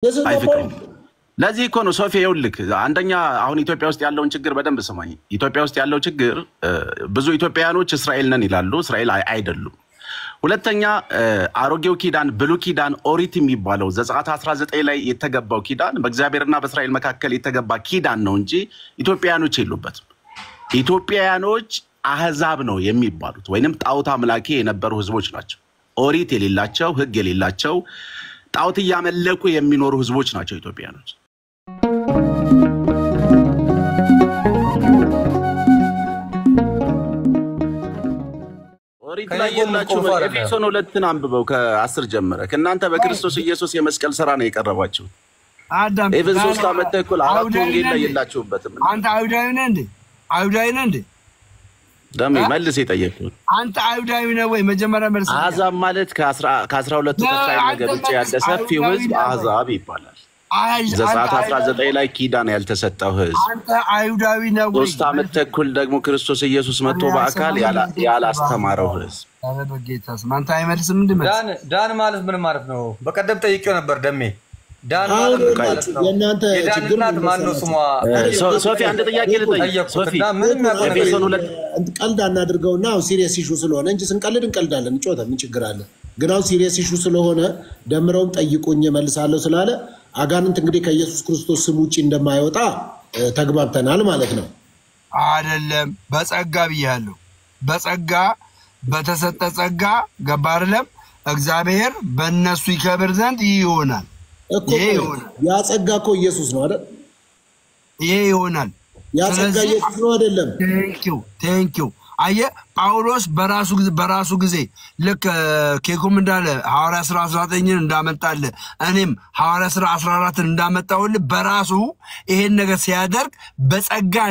አይፍቅም ለዚህ እኮ ነው ሶፊ ይውልክ አንደኛ አሁን ኢትዮጵያ ውስጥ ያለውን ችግር በደንብ ስማኝ ኢትዮጵያ ውስጥ ያለው ችግር ብዙ ኢትዮጵያኖች እስራኤል ነን ይላሉ እስራኤል አይደሉም ሁለተኛ አሮጌው ኪዳን ብሉ ኪዳን ኦሪት የሚባለው ዘጸአት 19 ላይ የተገባው ኪዳን በእግዚአብሔርና በእስራኤል መካከል የተገባ ኪዳን ነው እንጂ ኢትዮጵያኖች የሉበትም ኢትዮጵያኖች አህዛብ ነው የሚባሉት ወይንም ጣዖት አምላኪ የነበሩ ህዝቦች ናቸው ኦሪት የሌላቸው ህግ የሌላቸው ጣዖት ያመለኩ የሚኖሩ ህዝቦች ናቸው ኢትዮጵያኖች ኦሪት ላይ ያላችሁ ኤፌሶን 2 አንብበው ከ10 ጀመረ ከናንተ በክርስቶስ ኢየሱስ የመስቀል ሥራ ነው የቀረባችሁ አዳም ኤፌሶን 3 ዓመት ተኩል አራት ወንጌል ላይ ያላችሁበትም አንተ አይሁዳዊ ነህ እንዴ አይሁዳዊ ነህ እንዴ ደም መልስ የጠየቁት አንተ አይሁዳዊ ነህ ወይ መጀመሪያ መልስ አሕዛብ ማለት ከ12 ከእስራኤል ነገር ብቻ ያለ ሰፊው ህዝብ አሕዛብ ይባላል ዘጸአት 19 ላይ ኪዳን ያልተሰጠው ህዝብ አንተ አይሁዳዊ ነህ ወይ 3 ዓመት ተኩል ደግሞ ክርስቶስ ኢየሱስ መጥቶ በአካል ያላስተማረው ህዝብ አረ በጌታስ ማንተ አይመልስም እንዴ ዳን ማለት ምን ማለት ነው በቀደም ጠይቄው ነበር ደሜ ዳን ማለት ነው የናንተ ችግር ማን ነው ስሟ ሶፊ አንድ ጥያቄ ልጠይቅ ሶፊ ኤፌሶን 2 ቀልድ አናድርገውና አሁን ሲሪየስ ኢሹ ስለሆነ እንጂ ስንቀልድ እንቀልዳለን ጮታ ምን ችግር አለ ግን አሁን ሲሪየስ ኢሹ ስለሆነ ደምረውም ጠይቁኝ መልሳለሁ ስላለ አጋንንት እንግዲህ ከኢየሱስ ክርስቶስ ስም ውጪ እንደማይወጣ ተግባብተናል ማለት ነው አይደለም በጸጋ ብያለሁ በጸጋ በተሰጠ ጸጋ ገባርለም እግዚአብሔር በእነሱ ይከብር ዘንድ ይሆናል እኮ ያ ጸጋ እኮ ኢየሱስ ነው አይደል ይሄ ይሆናል ያ ጸጋ ኢየሱስ ነው አይደለም ቴንኪው አየ ጳውሎስ በራሱ ጊዜ ለክ ኬኩም እንዳለ ሐዋርያ 19 እንዳመጣለ እኔም ሐዋርያ 14 እንዳመጣውል በራሱ ይሄን ነገር ሲያደርግ በጸጋ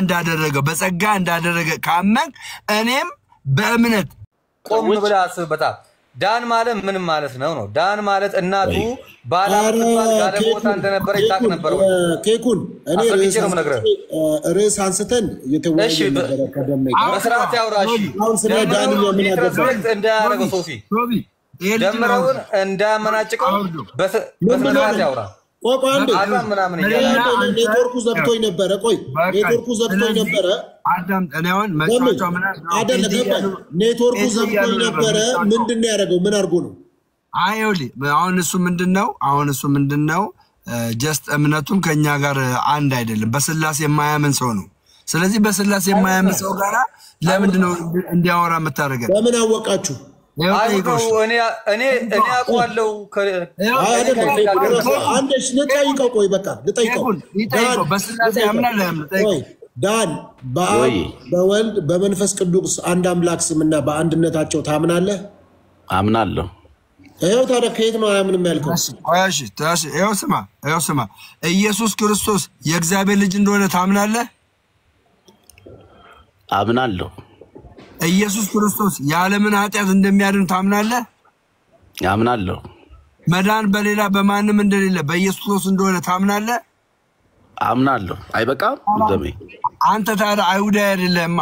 እንዳደረገ ካመን እኔም በእምነት ቆም ብላ አስበታ ዳን ማለት ምን ማለት ነው ዳን ማለት እናቱ ባላምጥፋት ጋር ቦታ እንደነበረ ይታቅ ነበር ኬኩን እኔ ርዕስ አንስተን የተወያየ ነበር ከደመይ በስርዓት ያውራሽ አሁን ስለ ዳን የሚያገባ እንዳያረገው ሶፊ ደምረውን እንዳመናጭቀው በስርዓት ያውራ ቆቋንዴ ኔትወርኩ ዘግቶኝ ነበር ቆይ ኔትወርኩ ዘግቶኝ ነበር አዳም እኔውን መጫወቻው ምን አይደለም ኔትወርኩ ዘግቶኝ ነበር ምንድነው ያደረገው ምን አርጎ ነው አይውሊ አሁን እሱ ምንድነው ጀስት እምነቱም ከኛ ጋር አንድ አይደለም በስላሴ የማያምን ሰው ነው ስለዚህ በስላሴ የማያምን ሰው ጋራ ለምንድነው እንዲያወራ መታረጋል በምን አወቃችሁ እኔ አቋለው አንደሽ ልጠይቀው ቆይ በቃ ልጠይቀው በስላሴ ያምናል ዳን በወልድ በመንፈስ ቅዱስ አንድ አምላክ ስምና በአንድነታቸው ታምናለህ አምናለሁ ይሄው ታዲያ ከየት ነው አያምንም ያልከው እሺ ይሄው ስማ ኢየሱስ ክርስቶስ የእግዚአብሔር ልጅ እንደሆነ ታምናለህ አምናለሁ ኢየሱስ ክርስቶስ የዓለምን ኃጢአት እንደሚያድን ታምናለህ አምናለሁ መዳን በሌላ በማንም እንደሌለ በኢየሱስ ክርስቶስ እንደሆነ ታምናለህ አምናለሁ አይበቃም ደሜ አንተ ታዲያ አይሁዳዊ አይደለህማ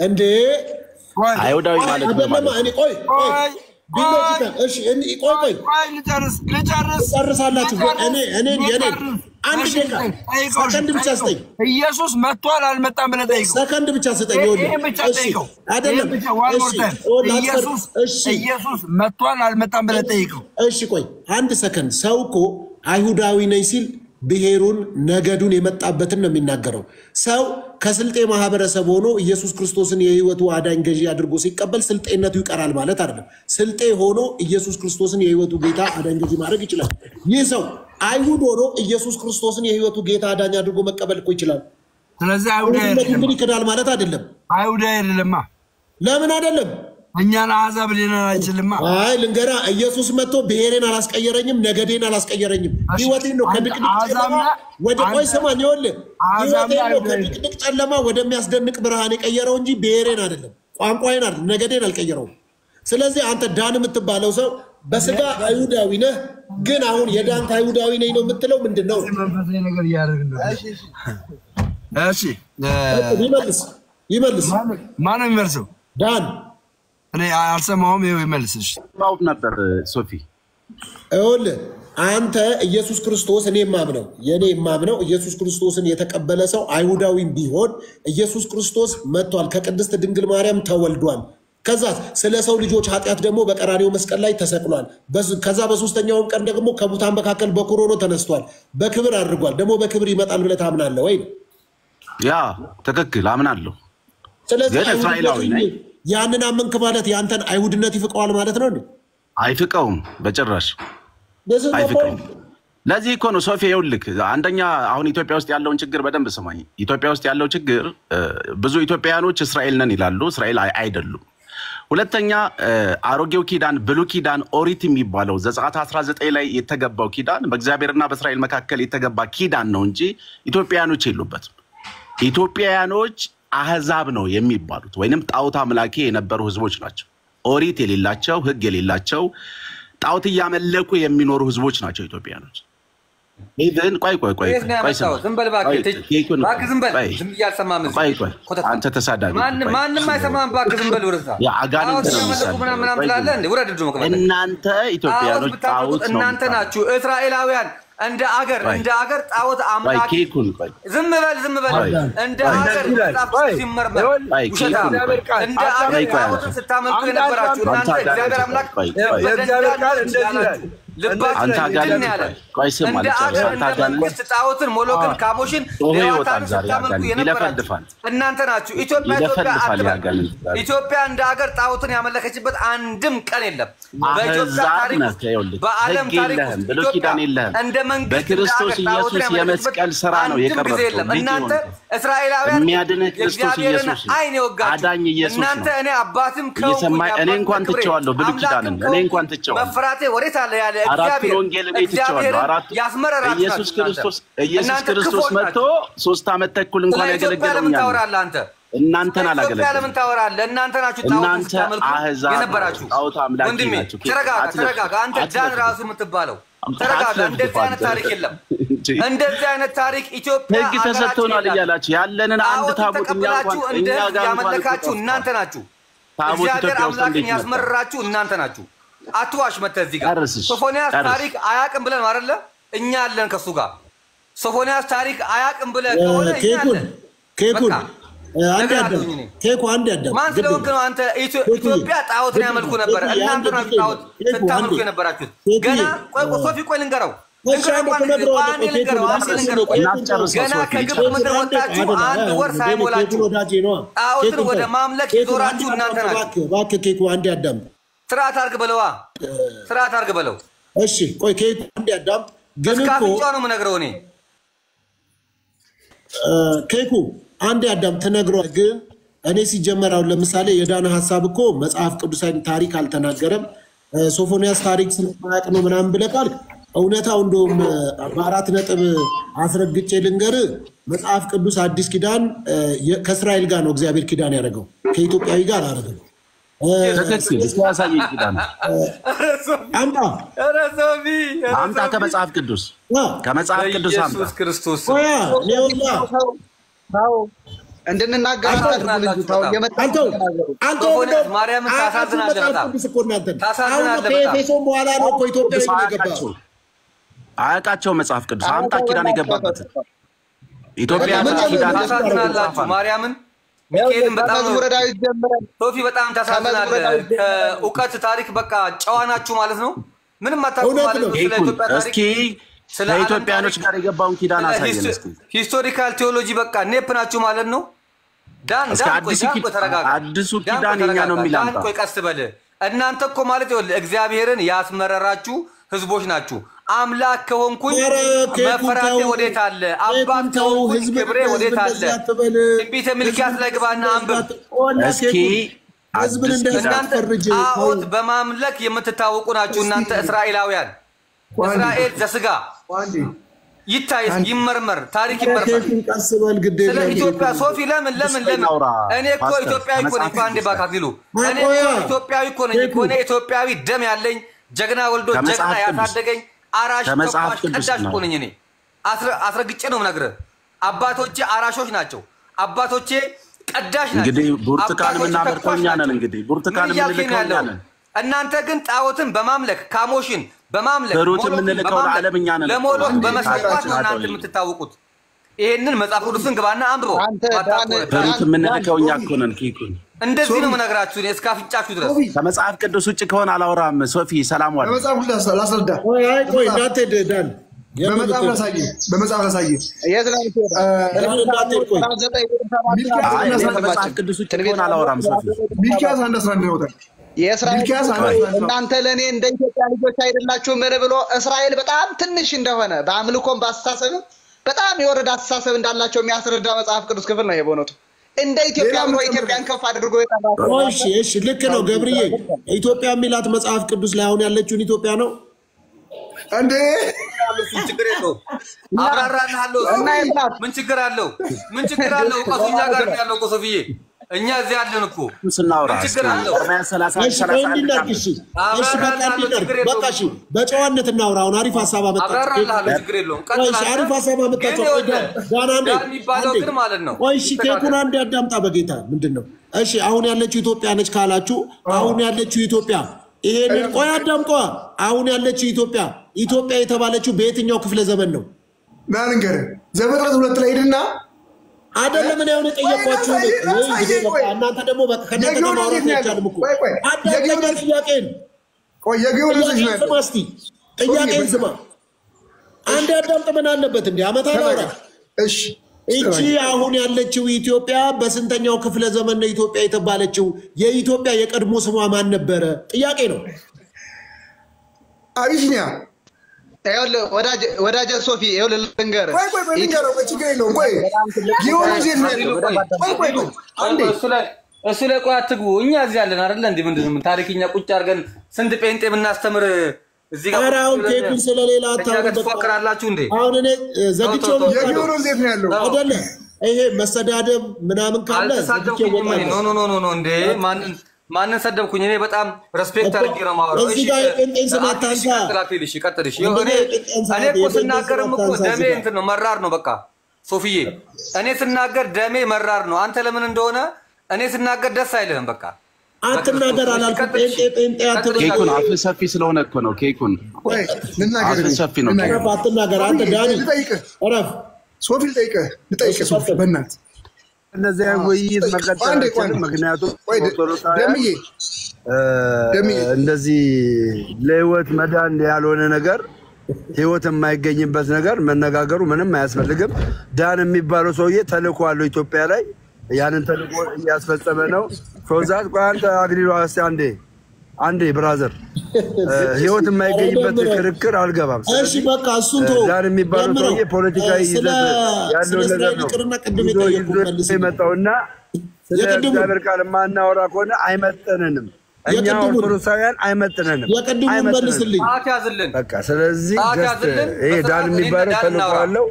እንዴ አይሁዳዊ ማለት ነው እኔ ቆይ ቢሎጂካ እሺ እኔ ቆይ ልጨርሳላችሁ እኔ አንድ ሰከንድ ብቻ ስጠኝ ኢየሱስ መጥቷል አልመጣም ብለህ ጠይቀው ሰከንድ ብቻ ስጠኝ እሺ አይደለም ኢየሱስ መጥቷል አልመጣም ብለህ ጠይቀው እሺ ቆይ አንድ ሰከንድ ሰው እኮ አይሁዳዊ ነኝ ሲል ብሔሩን ነገዱን የመጣበትን ነው የሚናገረው ሰው ከስልጤ ማህበረሰብ ሆኖ ኢየሱስ ክርስቶስን የህይወቱ አዳኝ ገዢ አድርጎ ሲቀበል ስልጤነቱ ይቀራል ማለት አይደለም ስልጤ ሆኖ ኢየሱስ ክርስቶስን የህይወቱ ጌታ አዳኝ ገዢ ማድረግ ይችላል ይህ ሰው አይሁድ ሆኖ ኢየሱስ ክርስቶስን የህይወቱ ጌታ አዳኝ አድርጎ መቀበል እኮ ይችላል ስለዚህ አይሁዳዊ ይከዳል ማለት አይደለም አይሁዳዊ አይደለማ ለምን አይደለም እኛን አሕዛብ ሊነራ አይችልምማ አይ ልንገራ ኢየሱስ መጥቶ ብሔሬን አላስቀየረኝም ነገዴን አላስቀየረኝም ህይወቴን ነው ከድቅድቅ ጨለማ ወደ ቆይ ሰማኝ ይኸውልህ ህይወቴን ነው ከድቅድቅ ጨለማ ወደሚያስደንቅ ብርሃን የቀየረው እንጂ ብሔሬን አይደለም ቋንቋዬን አይደለም ነገዴን አልቀየረውም ስለዚህ አንተ ዳን የምትባለው ሰው በስጋ አይሁዳዊ ነህ ግን አሁን የዳንተ አይሁዳዊ ነኝ ነው የምትለው ምንድነው መንፈሳዊ ነገር ያደርግ ነው እሺ ይመልስ ማን ይመልሰው ዳን እኔ አልሰማውም ይመልስሽ ማውት ነበር ሶፊ እውል አንተ ኢየሱስ ክርስቶስ እኔ ማምነው የኔ ማምነው ኢየሱስ ክርስቶስን የተቀበለ ሰው አይሁዳዊም ቢሆን ኢየሱስ ክርስቶስ መጥቷል፣ ከቅድስት ድንግል ማርያም ተወልዷል። ከዛ ስለ ሰው ልጆች ኃጢአት ደግሞ በቀራንዮ መስቀል ላይ ተሰቅሏል። ከዛ በሶስተኛውም ቀን ደግሞ ከሙታን መካከል በኩር ሆኖ ተነስቷል፣ በክብር አድርጓል። ደግሞ በክብር ይመጣል ብለህ ታምናለህ ወይ? ያ ትክክል አምናለሁ። ስለዚህ እስራኤላዊ ነኝ ያንን አመንክ ማለት ያንተን አይሁድነት ይፍቀዋል ማለት ነው እንዴ? አይፍቀውም በጭራሽ አይፍቀውም። ለዚህ እኮ ነው ሶፊ ይኸውልህ፣ አንደኛ አሁን ኢትዮጵያ ውስጥ ያለውን ችግር በደንብ ስማኝ። ኢትዮጵያ ውስጥ ያለው ችግር ብዙ ኢትዮጵያውያኖች እስራኤል ነን ይላሉ፣ እስራኤል አይደሉም። ሁለተኛ አሮጌው ኪዳን ብሉይ ኪዳን ኦሪት የሚባለው ዘጸአት 19 ላይ የተገባው ኪዳን በእግዚአብሔርና በእስራኤል መካከል የተገባ ኪዳን ነው እንጂ ኢትዮጵያውያኖች የሉበትም። ኢትዮጵያውያኖች አህዛብ ነው የሚባሉት ወይንም ጣዖት አምላኪ የነበሩ ህዝቦች ናቸው። ኦሪት የሌላቸው ህግ የሌላቸው ጣዖት እያመለኩ የሚኖሩ ህዝቦች ናቸው ኢትዮጵያውያኖች። ኢቭን ቆይ ዝም በል እባክህ ዝም በል ዝም እያልሰማም አንተ ተሳዳቢ ማንም አይሰማም እባክህ ዝም በል ወረዛ አጋንንት ነው ምናምን ትላለህ እንዴ? ውረድ ድሮ መቀበል እናንተ ኢትዮጵያውያኖች ጣዖት ነው እናንተ ናችሁ እስራኤላውያን እንደ አገር ጣዖት አምላኪ ዝም በል እንደ አገር ሲመርመር እንደ አገር ጣዖት ስታመልኩ የነበራችሁ እናንተ እግዚአብሔር አምላክ የእግዚአብሔር ቃል እንደዚህ ነው። አንተ አጋንንት እንደ አገር መንግስት ጣዖትን ሞሎክን ካሞሽን ለዋታን ስታመልኩ የነበራችሁ እናንተ ናችሁ። ኢትዮጵያ እንደ አገር ጣዖትን ያመለከችበት አንድም ቀን የለም። በኢትዮጵያ ታሪክ በዓለም ታሪክ እንደ መንግስት በክርስቶስ ኢየሱስ የመስቀል ሥራ ነው የቀረበው። እናንተ እስራኤላውያን የሚያድን ክርስቶስ ኢየሱስ አይን ይወጋችሁ አዳኝ ኢየሱስ እናንተ እኔ አባትም እኔ እንኳን ትቼዋለሁ ብሉይ ኪዳንን እኔ እንኳን ትቼዋለሁ መፍራቴ ወዴት አለ ያለ አራት ወንጌልን ትቼዋለሁ። አራት ኢየሱስ ክርስቶስ መጥቶ 3 ዓመት ተኩል እንኳን ያገለገለው እናንተን አላገለገለም። ለምን ታወራለህ? እናንተ ናችሁ ጣዖት ታመልኩ የነበራችሁ ጣዖት አምላኪ ናችሁ። ተረጋጋ አንተ ዳን ራሱ የምትባለው ተረጋጋ። እንደዚህ አይነት ታሪክ የለም። እንደዚህ አይነት ታሪክ ኢትዮጵያ ህግ ተሰጥቶናል እያላችሁ ያለንን አንድ ታቦት እኛ ጋር ያመለካችሁ እናንተ ናችሁ። እግዚአብሔር አምላክን ያስመረራችሁ እናንተ ናችሁ። አትዋሽ መተህ እዚህ ጋር ሶፎንያስ ታሪክ አያውቅም ብለን አይደለ? እኛ አለን ከሱ ጋር። ሶፎንያስ ታሪክ አያውቅም ብለን ከሆነ ኬኩን አንድ ያዳም ማን ስለሆንክ ነው አንተ? ኢትዮጵያ ጣዖትን ያመልኩ ነበር። እናንተ ናችሁ ጣዖት ስታመልኩ የነበራችሁት። ገና ቆይ ልንገረው ገና ከግብፅ ምድር ወጣችሁ 1 ወር ሳይሞላችሁ ጣዖትን ወደ ማምለክ ይዞራችሁ እናንተ ናችሁ። እባክህ ኬኩ አንድ ያዳም ስርዓት አድርግ በለው። እሺ ቆይ ኬኩ አንድ ያዳም ግን እኮ እስካፍንጫ ነው የምነግረው እኔ ኬኩ አንድ ያዳም ተነግሯል። ግን እኔ ሲጀመር አሁን ለምሳሌ የዳነ ሐሳብ እኮ መጽሐፍ ቅዱሳዊ ታሪክ አልተናገረም። ሶፎንያስ ታሪክ ስለማያውቅ ነው ምናምን ብለህ ካልክ እውነታው እንደውም በ4 ነጥብ አስረግጬ ልንገር። መጽሐፍ ቅዱስ አዲስ ኪዳን ከእስራኤል ጋር ነው እግዚአብሔር ኪዳን ያደረገው፣ ከኢትዮጵያዊ ጋር አደረገው። አምጣ ከመጽሐፍ ቅዱስ ኢየሱስ ክርስቶስ እንድንናገር ማርያምን ታሳዝናለህ በኋላ ነው እኮ ኢትዮጵያ የገባው። አያውቃቸው መጽሐፍ ቅዱስ አምጣ ኪዳን የገባበት ኢትዮጵያ ኪዳን ታሳዝናላችሁ። ማርያምን ሚካኤልን በጣም ሶፊ በጣም ታሳዝናለህ። ከእውቀት ታሪክ በቃ ጨዋ ናችሁ ማለት ነው። ምንም አታውቁ ማለት ነው። ስለ ኢትዮጵያ ታሪክ ከኢትዮጵያኖች ጋር የገባውን ኪዳን አሳየን እስኪ። ሂስቶሪካል ቴዎሎጂ በቃ ኔፕ ናችሁ ማለት ነው። አዲሱ ኪዳን የኛ ነው የሚላል። ቆይ ቀስ በል። እናንተ እኮ ማለት ይኸውልህ እግዚአብሔርን ያስመረራችሁ ህዝቦች ናችሁ። አምላክ ከሆንኩኝ መፈራቴ ወዴት አለ? አባት ከሆንኩኝ ክብሬ ወዴት አለ? ትንቢተ ሚልክያስ ላይ ግባና አንብብ እስኪ። እናንተ ጣዖት በማምለክ የምትታወቁ ናችሁ እናንተ እስራኤላውያን። እስራኤል ዘስጋ ይታይ ይመርመር፣ ታሪክ ይመርመር። ስለ ኢትዮጵያ ሶፊ ለምን እኔ እኮ ኢትዮጵያዊ እኮ ነኝ። አንዴ ባካክሉ እኔ ኢትዮጵያዊ እኮ ነኝ እኮ እኔ ኢትዮጵያዊ ደም ያለኝ ጀግና ወልዶ ጀግና ያሳደገኝ አራሽ ተቋሽ ቀዳሽ እኮ ነኝ እኔ። አስረግጬ ነው የምነግርህ። አባቶቼ አራሾች ናቸው። አባቶቼ ቀዳሽ ናቸው። እንግዲህ ብርቱካን የምናመርተው እኛ ነን። እንግዲህ ብርቱካን የምንልከው እኛ ነን። እናንተ ግን ጣዖትን በማምለክ ካሞሽን በማምለክ ሩት የምንልከው ለዓለምኛ ነን ለሞሎክ በመስዋዕት ነው እናንተ የምትታወቁት። ይሄንን መጽሐፍ ቅዱስን ግባና አንብበው። ሩት የምንልከው እኛ እኮ ነን። ኪኩን እንደዚህ ነው የምነግራችሁ እኔ እስካፍጫችሁ ድረስ። ከመጽሐፍ ቅዱስ ውጭ ከሆነ አላወራም። ሶፊ ሰላም ዋል። በመጽሐፍ ቅዱስ ላስረዳ። ቆይ እንዳትሄድ ዳን በመጽሐፍ ላሳይ ከመጽሐፍ ቅዱስ ውጭ ከሆነ አላወራም። ሶፊ ሚልኪያስ 1:11 ይወጣል። የእስራኤል እናንተ ለኔ እንደ ኢትዮጵያ ልጆች አይደላችሁም ብሎ እስራኤል በጣም ትንሽ እንደሆነ በአምልኮም በአስተሳሰብም በጣም የወረደ አስተሳሰብ እንዳላቸው የሚያስረዳ መጽሐፍ ቅዱስ ክፍል ነው። የቦነቱ እንደ ኢትዮጵያ ነው ኢትዮጵያን ከፍ አድርጎ የጠራው። እሺ ልክ ነው ገብርዬ። ኢትዮጵያ የሚላት መጽሐፍ ቅዱስ ላይ አሁን ያለችውን ኢትዮጵያ ነው እንዴ? ችግር የለውም አብራራልሃለሁ። ምን ችግር አለው? ምን ችግር አለው? እኛ ጋር ነው ያለው እኮ ሶፊዬ። እኛ እዚህ ያለን እኮ ስናወራ በቃ እሺ በጨዋነት እናውራ። አሁን አሪፍ ሐሳብ አመጣችሁ። ችግር የለውም አሪፍ ሐሳብ አመጣችሁ። ቆይ እሺ ኬኩን አንዴ አዳምጣ በጌታ ምንድነው? እሺ አሁን ያለችው ኢትዮጵያ ነች ካላችሁ አሁን ያለችው ኢትዮጵያ ይሄንን ቆይ አዳምጧ። አሁን ያለችው ኢትዮጵያ የተባለችው በየትኛው ክፍለ ዘመን ነው? ማንንገር ዘፍጥረት 2 ላይ ሄድና አይደለም እኔ አሁን ጠየቅኳችሁ ነው። እናንተ ደግሞ በቃ ከነገ ማውራት አይቻልም እኮ አዳምጠኝ። ጥያቄን ቆይ የጊዮርጊስ ነው እስቲ ጥያቄን ስማ አንዴ አዳምጥ። ምን አለበት እንዴ አመታ አውራ። እሺ እቺ አሁን ያለችው ኢትዮጵያ በስንተኛው ክፍለ ዘመን ነው ኢትዮጵያ የተባለችው? የኢትዮጵያ የቀድሞ ስሟ ማን ነበረ? ጥያቄ ነው። አቢሲኒያ ወዳጀ ሶፊ ይኸውልህ ልንገርህ። እሱ ላይ ቆይ አትግቡ። እኛ እዚህ ያለን አይደለ እንዴ? ምንድነው ታሪክኛ ቁጭ አድርገን ስንት ጴንጤ የምናስተምር እዚህ ጋር አሁን ኬኩን ስለሌላ ትፎክራላችሁ እንዴ? አሁን እኔ ዘግቼው ነው አይደለ? ይሄ መሰዳደብ ምናምን ካለ ኖ እንዴ ማንን ሰደብኩኝ? እኔ በጣም ሬስፔክት አድርጌ ነው የማወራው። እዚህ ጋር ጴንጤን ስማታንሳ ቀጥልሽ። እኔ እኮ ስናገርም እኮ ደሜ እንትን ነው መራር ነው። በቃ ሶፊዬ እኔ ስናገር ደሜ መራር ነው። አንተ ለምን እንደሆነ እኔ ስናገር ደስ አይልህም። በቃ አትናገር አላልኩም። ጴንጤ ኬኩን አፍ ሰፊ ስለሆነ እኮ ነው። ኬኩን አፍ ሰፊ ነው። አትናገር አንተ ዳኒ እረፍ። ሶፊ ልጠይቅህ ሶፊ በእናትህ እነዚያ ውይይት መቀጠል ምክንያቱም እንደዚህ ለህይወት መዳን ያልሆነ ነገር ህይወት የማይገኝበት ነገር መነጋገሩ ምንም አያስፈልግም። ዳን የሚባለው ሰውዬ ተልኮ አለው ኢትዮጵያ ላይ ያንን ተልኮ እያስፈጸመ ነው። ፎዛት ቋንተ አግሪሎ አንዴ ብራዘር ህይወት የማይገኝበት ክርክር አልገባም። እሺ በቃ እሱን ተው። ዳን የሚባለው ሰውዬ ፖለቲካዊ ይዘት ያለው ነገር ነው የመጣውና ስለዚህ ቃል ማናወራ ከሆነ አይመጥነንም። እኛ ኦርቶዶክሳውያን አይመጥነንም። የቅድሙን መልስልኝ በቃ። ስለዚህ ይሄ ዳን የሚባለው ተልኮ አለው።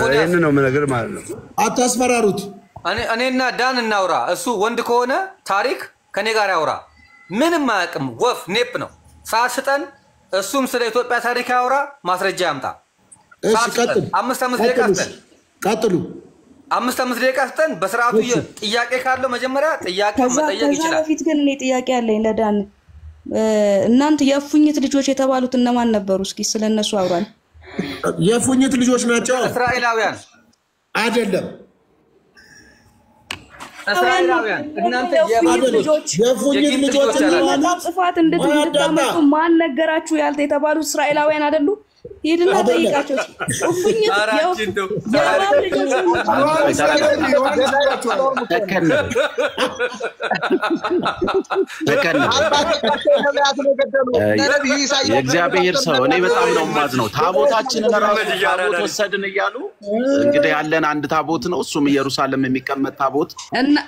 ይሄን ነው ነገር ማለት ነው። አታስፈራሩት። እኔና ዳን እናውራ። እሱ ወንድ ከሆነ ታሪክ ከኔ ጋር ያውራ። ምንም አያውቅም። ወፍ ኔፕ ነው። ሳስጠን እሱም ስለ ኢትዮጵያ ታሪክ ያውራ፣ ማስረጃ ያምጣ። እሺ ቀጥል። 5 ደቂቃ ስጠን። ቀጥሉ። 5 ደቂቃ ስጠን። በስርዓቱ ጥያቄ ካለው መጀመሪያ ጥያቄ መጠየቅ ይችላል። በፊት ግን እኔ ጥያቄ አለኝ ለዳን። እናንተ የእፉኝት ልጆች የተባሉት እነማን ነበሩ? እስኪ ስለነሱ አውራን። የእፉኝት ልጆች ናቸው እስራኤላውያን አይደለም። እስራኤላውያን እናንተ የእፉኝት ልጆች ጥፋት እንድታመጡ ማን ነገራችሁ? ያልተ የተባሉት እስራኤላውያን አይደሉ? ሄድና ጠይቃቸው። እፉኝት የእባብ ልጆች የእግዚአብሔር ሰው እኔ በጣም ነው የማዝነው። ታቦታችንን ራሱ ታቦት ወሰድን እያሉ እንግዲህ ያለን አንድ ታቦት ነው፣ እሱም ኢየሩሳሌም የሚቀመጥ ታቦት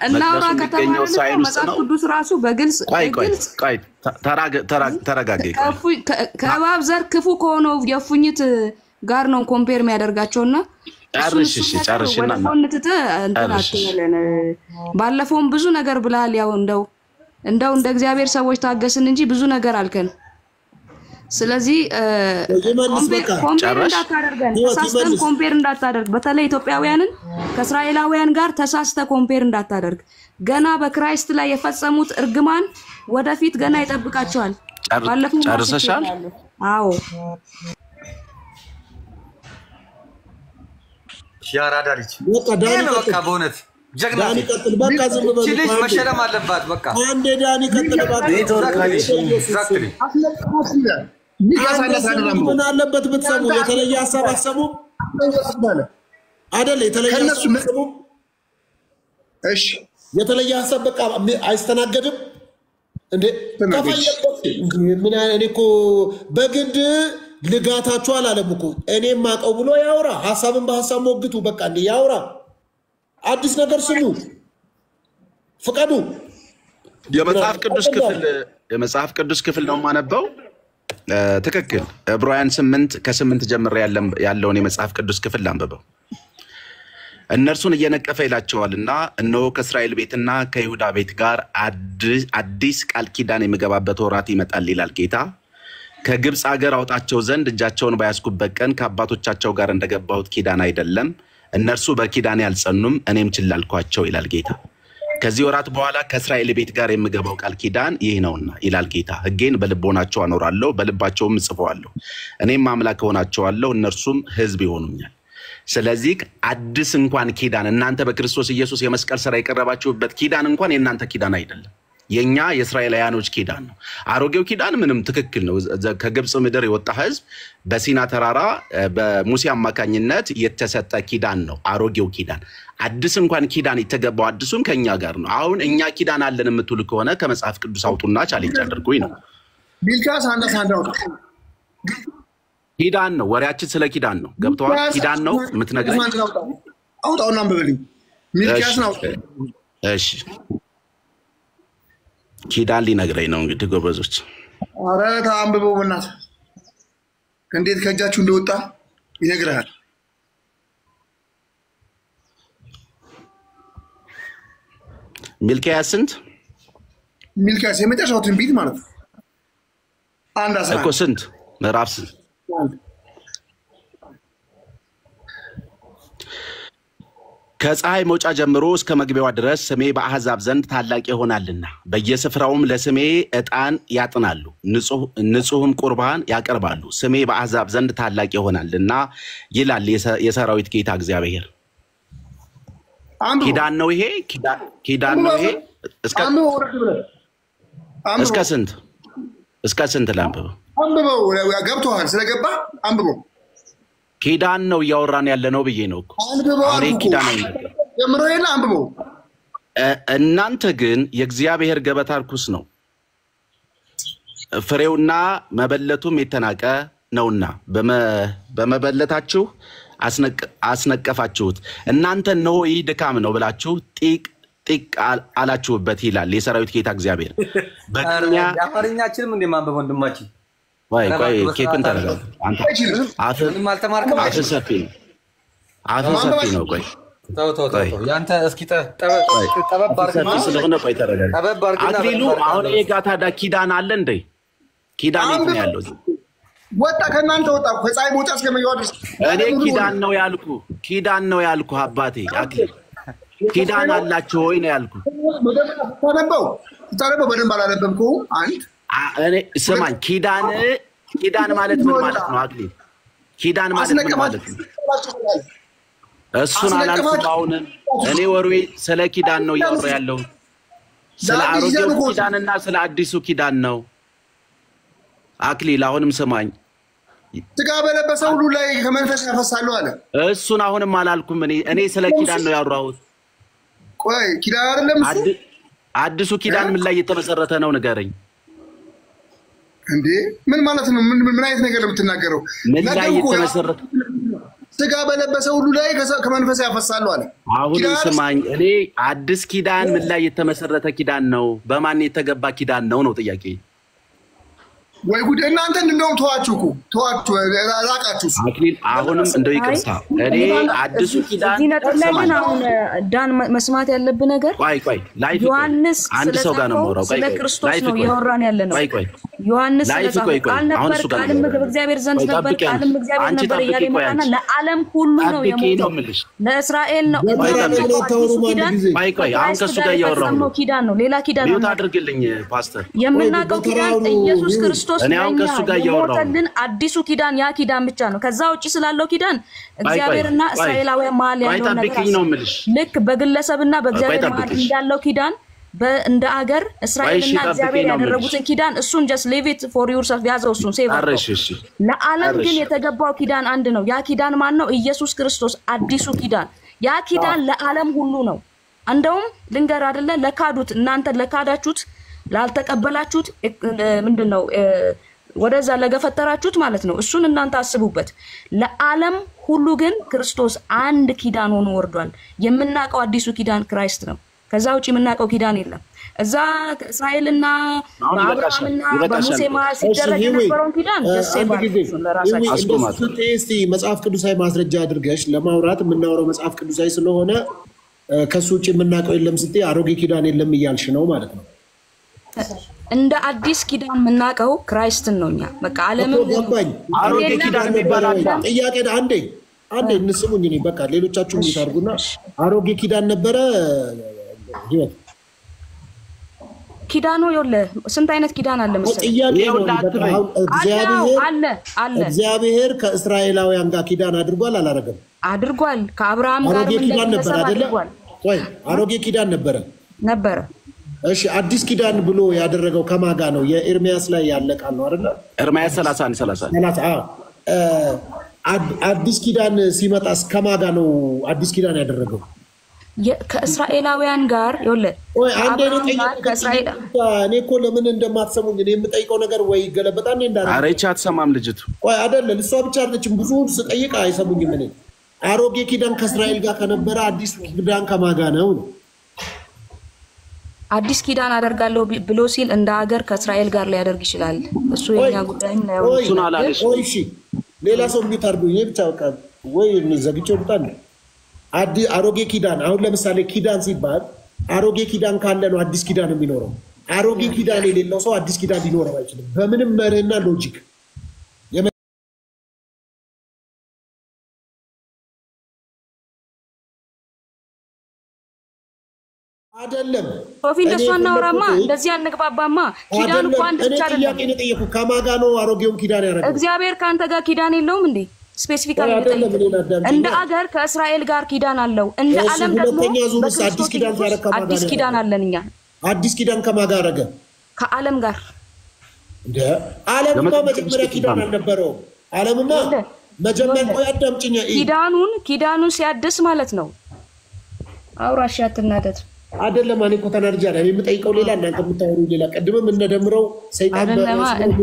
እናውራ ከተባለ መጽሐፍ ቅዱስ ራሱ በግልጽ ተረጋጋ። ከእባብ ዘር ክፉ ከሆነው የእፉኝት ጋር ነው ኮምፔር የሚያደርጋቸውና ጨርሽና ባለፈውም ብዙ ነገር ብላል። ያው እንደው እንደ እግዚአብሔር ሰዎች ታገስን እንጂ ብዙ ነገር አልከን። ስለዚህ ኮምፔር እንዳታደርግ በተለይ ኢትዮጵያውያንን ከእስራኤላውያን ጋር ተሳስተ ኮምፔር እንዳታደርግ። ገና በክራይስት ላይ የፈጸሙት እርግማን ወደፊት ገና ይጠብቃቸዋል። ባለፈው ጨርሰሻል? አዎ ያራዳ ልጅ በቃ በእውነት ጀግና በቃ ዝም በሉ። ልጅ መሸለም አለባት። በቃ አንዴ ዳኒ ቀጥል ምን አለበት ብትሰሙ? የተለየ ሀሳብ አሰሙ አይደል? የተለየ ሀሳብ አሰሙ። እሺ የተለየ ሀሳብ በቃ አይስተናገድም እንዴ? ምን እኔ እኮ በግድ ልጋታችሁ አላለም እኮ እኔም ማቀው ብሎ ያውራ። ሀሳብን በሀሳብ ሞግቱ። በቃ እንዴ ያውራ። አዲስ ነገር ስሙ፣ ፍቀዱ። የመጽሐፍ ቅዱስ ክፍል ነው የማነበው። ትክክል። ዕብራውያን 8 ከ8 ጀምሮ ያለውን የመጽሐፍ ቅዱስ ክፍል ላንብበው። እነርሱን እየነቀፈ ይላቸዋልና እነሆ ከእስራኤል ቤትና ከይሁዳ ቤት ጋር አዲስ ቃል ኪዳን የሚገባበት ወራት ይመጣል ይላል ጌታ። ከግብፅ ሀገር አውጣቸው ዘንድ እጃቸውን ባያስኩበት ቀን ከአባቶቻቸው ጋር እንደገባሁት ኪዳን አይደለም። እነርሱ በኪዳኔ አልጸኑም፣ እኔም ችላ አልኳቸው ይላል ጌታ። ከዚህ ወራት በኋላ ከእስራኤል ቤት ጋር የምገባው ቃል ኪዳን ይህ ነውና ይላል ጌታ። ሕጌን በልቦናቸው አኖራለሁ፣ በልባቸውም እጽፈዋለሁ። እኔም አምላክ ሆናቸዋለሁ፣ እነርሱም ሕዝብ ይሆኑኛል። ስለዚህ አዲስ እንኳን ኪዳን እናንተ በክርስቶስ ኢየሱስ የመስቀል ሥራ የቀረባችሁበት ኪዳን እንኳን የእናንተ ኪዳን አይደለም፣ የኛ የእስራኤላውያኖች ኪዳን ነው። አሮጌው ኪዳን ምንም ትክክል ነው። ከግብፅ ምድር የወጣ ሕዝብ በሲና ተራራ በሙሴ አማካኝነት የተሰጠ ኪዳን ነው አሮጌው ኪዳን። አዲስ እንኳን ኪዳን የተገባው አዲሱም ከኛ ጋር ነው። አሁን እኛ ኪዳን አለን የምትሉ ከሆነ ከመጽሐፍ ቅዱስ አውጡና ቻሌንጅ አድርጉኝ ነው። ሚልኪያስ አንዳንዳው ኪዳን ነው ወሬያችን፣ ስለ ኪዳን ነው። ገብተዋል? ኪዳን ነው የምትነግረኝ። አውጣውና አንብበልኝ። ሚልኪያስ ነው። እሺ ኪዳን ሊነግረኝ ነው እንግዲህ ጎበዞች። ኧረ ታንብበው በእናትህ እንዴት ከእጃችሁ እንደወጣ ይነግርሃል። ሚልኪያስ ስንት? ሚልኪያስ የመጨረሻው ትንቢት ማለት ነው። አንድ አስራ እኮ ስንት ምዕራፍ ስንት? ከፀሐይ መውጫ ጀምሮ እስከ መግቢያዋ ድረስ ስሜ በአሕዛብ ዘንድ ታላቅ ይሆናልና በየስፍራውም ለስሜ ዕጣን ያጥናሉ፣ ንጹሕም ቁርባን ያቀርባሉ። ስሜ በአሕዛብ ዘንድ ታላቅ ይሆናልና ይላል የሰራዊት ጌታ እግዚአብሔር። ኪዳን ነው ይሄ፣ ኪዳን ነው ይሄ። እስከ ስንት ላንብበው? አንብበው ገብቶሃል? ስለገባ አንብበው። ኪዳን ነው እያወራን ያለ ነው ብዬ ነው እኮ። አንብበው ኪዳን ነው ጀምሮ የለ አንብበው። እናንተ ግን የእግዚአብሔር ገበታ ርኩስ ነው፣ ፍሬውና መበለቱም የተናቀ ነውና በመበለታችሁ አስነቀፋችሁት። እናንተ እነሆ ይህ ድካም ነው ብላችሁ ጢቅ አላችሁበት ይላል የሰራዊት ጌታ እግዚአብሔር። በእኛ አማርኛችንም እንደ ማንበብ ወንድማችን ቆይ ኬፕን ተረጋጋ። አንተ አፍ ሰፊ ነው። ቆይ ያንተ እስኪ ጠበብ አድርግና ስለሆነ ቆይ ተረጋጋ። አክሊሉ አሁን የጋታዳ ኪዳን አለ እንዴ? ኪዳን የት ነው ያለው? ወጣ ከእናንተ ወጣ። ከፀሐይ መውጫ እስከሚገባ ድረስ እኔ ኪዳን ነው ያልኩ አባቴ። አክሊሉ ኪዳን አላችሁ ወይ ነው ያልኩ። ታነበው በደንብ አላነበብኩም። አንድ እኔ ስማኝ፣ ኪዳን ማለት ምን ማለት ነው? አክሊሉ ኪዳን ማለት ምን ማለት ነው? እሱን አላልኩም። አሁን እኔ ወሬ ስለ ኪዳን ነው እያወራ ያለው፣ ስለ አሮጌው ኪዳንና ስለ አዲሱ ኪዳን ነው። አክሊል አሁንም ስማኝ፣ ስጋ በለበሰ ሁሉ ላይ ከመንፈስ ያፈሳሉ አለ። እሱን አሁንም አላልኩም። እኔ ስለ ኪዳን ነው ያወራሁት። ቆይ ኪዳን አይደለም እሱ። አዲሱ ኪዳን ምን ላይ የተመሰረተ ነው ንገረኝ። እንዴ ምን ማለት ነው? ምን አይነት ነገር ነው የምትናገረው? ምን ላይ የተመሰረተ? ስጋ በለበሰ ሁሉ ላይ ከመንፈስ ያፈሳሉ አለ። አሁን ስማኝ፣ እኔ አዲስ ኪዳን ምን ላይ የተመሰረተ ኪዳን ነው? በማን የተገባ ኪዳን ነው ነው ጥያቄ። ወይ ጉድ! እናንተ እንደውም ተዋችሁ ራቃችሁ። አክሊል አሁንም እንደው ይቅርታ እኔ አዲሱ ኪዳን እዚህ ነጥብ ላይ ግን አሁን ዳን መስማት ያለብህ ነገር ቆይ ላይፍ ዮሐንስ አንድ ሰው ጋር ነው የማወራው። ስለ ክርስቶስ ነው እያወራን ያለ ነው። ዮሐንስ ቃል ነበር፣ ቃልም በእግዚአብሔር ዘንድ ነበር፣ ቃልም እግዚአብሔር ነበር እያለ ይመጣና ለዓለም ሁሉ ነው የሞተው፣ ለእስራኤል ነው። አሁን ከሱ ጋር እያወራሁ ነው። ኪዳን ነው፣ ሌላ ኪዳን ነው። አድርግልኝ ፓስተር። የምናውቀው ኪዳን ኢየሱስ ክርስቶስ እኔ አሁን ከሱ ጋር እያወራሁ ነው። አዲሱ ኪዳን ያ ኪዳን ብቻ ነው። ከዛ ውጪ ስላለው ኪዳን እግዚአብሔርና እስራኤላውያን መሀል ያለው ነገር ልክ በግለሰብና በእግዚአብሔር መሀል እንዳለው ኪዳን እንደ አገር እስራኤልና እግዚአብሔር ያደረጉትን ኪዳን እሱን just leave it for yourself ያዘው እሱን ሴቭ አድርገው። ለዓለም ግን የተገባው ኪዳን አንድ ነው። ያ ኪዳን ማን ነው? ኢየሱስ ክርስቶስ አዲሱ ኪዳን። ያ ኪዳን ለዓለም ሁሉ ነው። እንደውም ልንገር አይደለ ለካዱት እናንተ ለካዳችሁት ላልተቀበላችሁት ምንድነው ወደዛ ለገፈተራችሁት ማለት ነው። እሱን እናንተ አስቡበት። ለዓለም ሁሉ ግን ክርስቶስ አንድ ኪዳን ሆኖ ወርዷል። የምናውቀው አዲሱ ኪዳን ክራይስት ነው። ከዛ ውጪ የምናውቀው ኪዳን የለም። እዛ እስራኤልና በአብርሃምና በሙሴ መሀል ሲደረግ የነበረውን ኪዳን እስቲ መጽሐፍ ቅዱሳዊ ማስረጃ አድርገሽ ለማውራት የምናወራው መጽሐፍ ቅዱሳዊ ስለሆነ ከሱ ውጪ የምናውቀው የለም ስትይ አሮጌ ኪዳን የለም እያልሽ ነው ማለት ነው። እንደ አዲስ ኪዳን የምናውቀው ክራይስትን ነው። እኛ በቃ ዓለምን አሮጌ ኪዳን የሚባል ጥያቄ አንዴ እንስሙኝ። እኔ በቃ ሌሎቻችሁ ይታርጉና አሮጌ ኪዳን ነበረ ህይወት ኪዳኑ ይወለ ስንት አይነት ኪዳን አለ መሰለኝ። እግዚአብሔር ከእስራኤላውያን ጋር ኪዳን አድርጓል አላረገም? አድርጓል። ከአብርሃም ጋር አሮጌ ኪዳን ነበር አይደለ? ወይ አሮጌ ኪዳን ነበረ። እሺ አዲስ ኪዳን ብሎ ያደረገው ከማጋ ነው? የኤርሚያስ ላይ ያለ ቃል ነው አይደለ? ኤርሚያስ 30 አዲስ ኪዳን ሲመጣ ከማጋ ነው አዲስ ኪዳን ያደረገው? ከእስራኤላውያን ጋር ይወለ አንዴ ነው ከእስራኤል እኔ እኮ ለምን እንደማትሰሙኝ እኔ የምጠይቀው ነገር ወይ ገለበጣ እንዳረ አሬቻ አትሰማም ልጅቱ። ቆይ አይደለም እሷ ብቻ አይደለችም፣ ብዙ ስጠይቅ አይሰሙኝም። እኔ አሮጌ ኪዳን ከእስራኤል ጋር ከነበረ አዲስ ኪዳን ከማጋ ነው? አዲስ ኪዳን አደርጋለሁ ብሎ ሲል እንደ ሀገር ከእስራኤል ጋር ሊያደርግ ይችላል። እሱ የኛ ጉዳይ ነው። እሱን አላለሽ። እሺ ሌላ ሰው የሚታርጉኝ እኔ ብቻ በቃ ወይ ዘግቼው ልጣል። አሮጌ ኪዳን አሁን ለምሳሌ ኪዳን ሲባል አሮጌ ኪዳን ካለ ነው አዲስ ኪዳን የሚኖረው። አሮጌ ኪዳን የሌለው ሰው አዲስ ኪዳን ሊኖረው አይችልም በምንም መርህና ሎጂክ። አይደለም ሶፊ እንደሱ እናወራማ፣ እንደዚህ አንግባባማ። ኪዳን እኮ አንድ ብቻ አይደለም። ጥያቄ ነው ጠየቁ። ከማጋ ነው አሮጌውን ኪዳን ያደረገው? እግዚአብሔር ካንተ ጋር ኪዳን የለውም እንዴ? ስፔሲፊካሊ እንደ አገር ከእስራኤል ጋር ኪዳን አለው። እንደ ዓለም ደግሞ አዲስ ኪዳን ያረከማ አዲስ ኪዳን አለን እኛ። አዲስ ኪዳን ከማጋ አረገ? ከዓለም ጋር። እንደ ዓለምማ መጀመሪያ ኪዳን አልነበረው? ዓለምማ መጀመሪያ ቆይ አዳምጪኝ። ኪዳኑን ሲያድስ ማለት ነው። አውራሽ አትናደድ። አይደለም እኔ እኮ ተናድጃለሁ። እኔ የምጠይቀው ሌላ እናንተ የምታወሩ ሌላ። ቀድመም እንደደምረው ሰይጣን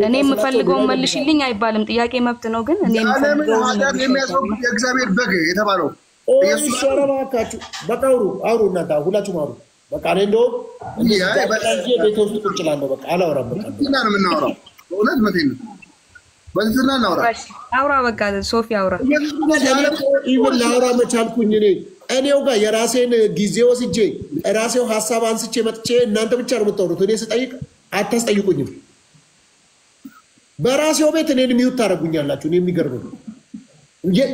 እኔ የምፈልገው መልሽልኝ አይባልም። ጥያቄ መብት ነው። ግን እኔ የምፈልገው የእግዚአብሔር በግ የተባለው ኢየሱስ ሸረባካችሁ በቃ አውሩ እናንተ ሁላችሁም አውሩ። በቃ እኔ እንደውም ቤት ውስጥ ቁጭ እላለሁ። በቃ አላወራም። በቃ እና ነው የምናወራው። እውነት መቴን ነው በዚህ እና እናወራ አውራ። በቃ ሶፊ አውራ። ይሁን ላውራ መቻልኩኝ እኔው ጋር የራሴን ጊዜ ወስጄ ራሴው ሐሳብ አንስቼ መጥቼ እናንተ ብቻ ነው የምታወሩት። እኔ ስጠይቅ አታስጠይቁኝም። በራሴው ቤት እኔን ሚዩት ታደርጉኛላችሁ። እኔ የሚገርም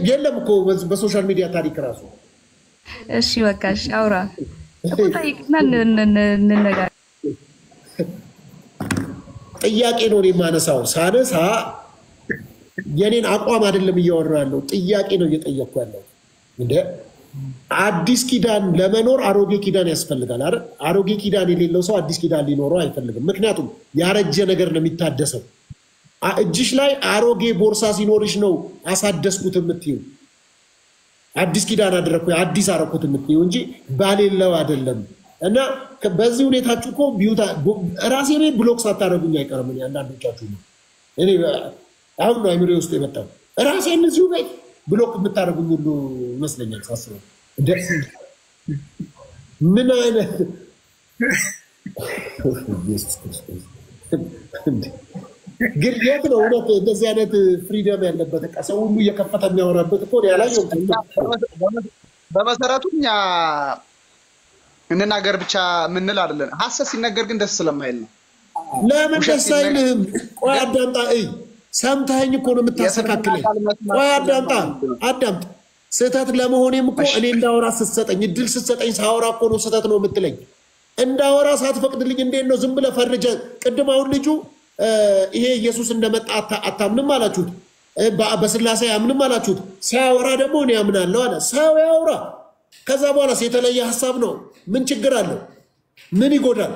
የለም እኮ በሶሻል ሚዲያ ታሪክ ራሱ። እሺ በቃ እሺ አውራ። ጠይቅና እንነጋገር። ጥያቄ ነው የማነሳው። ሳነሳ የኔን አቋም አይደለም እያወራሁ ያለው፣ ጥያቄ ነው እየጠየቅኩ ያለው። እንደ አዲስ ኪዳን ለመኖር አሮጌ ኪዳን ያስፈልጋል አይደል? አሮጌ ኪዳን የሌለው ሰው አዲስ ኪዳን ሊኖረው አይፈልግም። ምክንያቱም ያረጀ ነገር ነው የሚታደሰው። እጅሽ ላይ አሮጌ ቦርሳ ሲኖርሽ ነው አሳደስኩት የምትይው፣ አዲስ ኪዳን አደረኩ አዲስ አረኩት የምትይው እንጂ ባሌለው አይደለም። እና በዚህ ሁኔታችሁ እኮ ቢዩታ ራሴ ቤት ብሎክ ሳታረጉኝ አይቀርም። አንዳንዶቻችሁ ነው እኔ አሁን ነው አይምሬ ውስጥ የመጣው ራሴ እዚሁ ቤት ብሎክ የምታደርጉኝ ሁሉ ይመስለኛል ሳስበው። ምን አይነት ግን የት ነው እውነት እንደዚህ አይነት ፍሪደም ያለበት? በቃ ሰው ሁሉ እየከፈተ የሚያወራበት እኮ ነው ያላየው። በመሰረቱ እኛ እንናገር ብቻ ምንል አይደለም። ሐሰት ሲነገር ግን ደስ ስለማይል ነው። ለምን ደስ አይልም? ቆይ አዳምጣ። ሰምተኸኝ እኮ ነው የምታስተካክለኝ። ቆይ አዳምጥ። ስህተት ለመሆኔም እኮ እኔ እንዳወራ ስትሰጠኝ እድል ስትሰጠኝ ሳወራ እኮ ነው ስህተት ነው የምትለኝ። እንዳወራ ሳትፈቅድልኝ እንዴት ነው ዝም ብለህ ፈርጀህ? ቅድም አሁን ልጁ ይሄ ኢየሱስ እንደመጣ አታምንም አላችሁት፣ በስላሴ አምንም አላችሁት። ሲያወራ ደግሞ እኔ አምናለሁ አለ። ሰው ያወራ። ከዛ በኋላ የተለየ ሀሳብ ነው። ምን ችግር አለው? ምን ይጎዳል?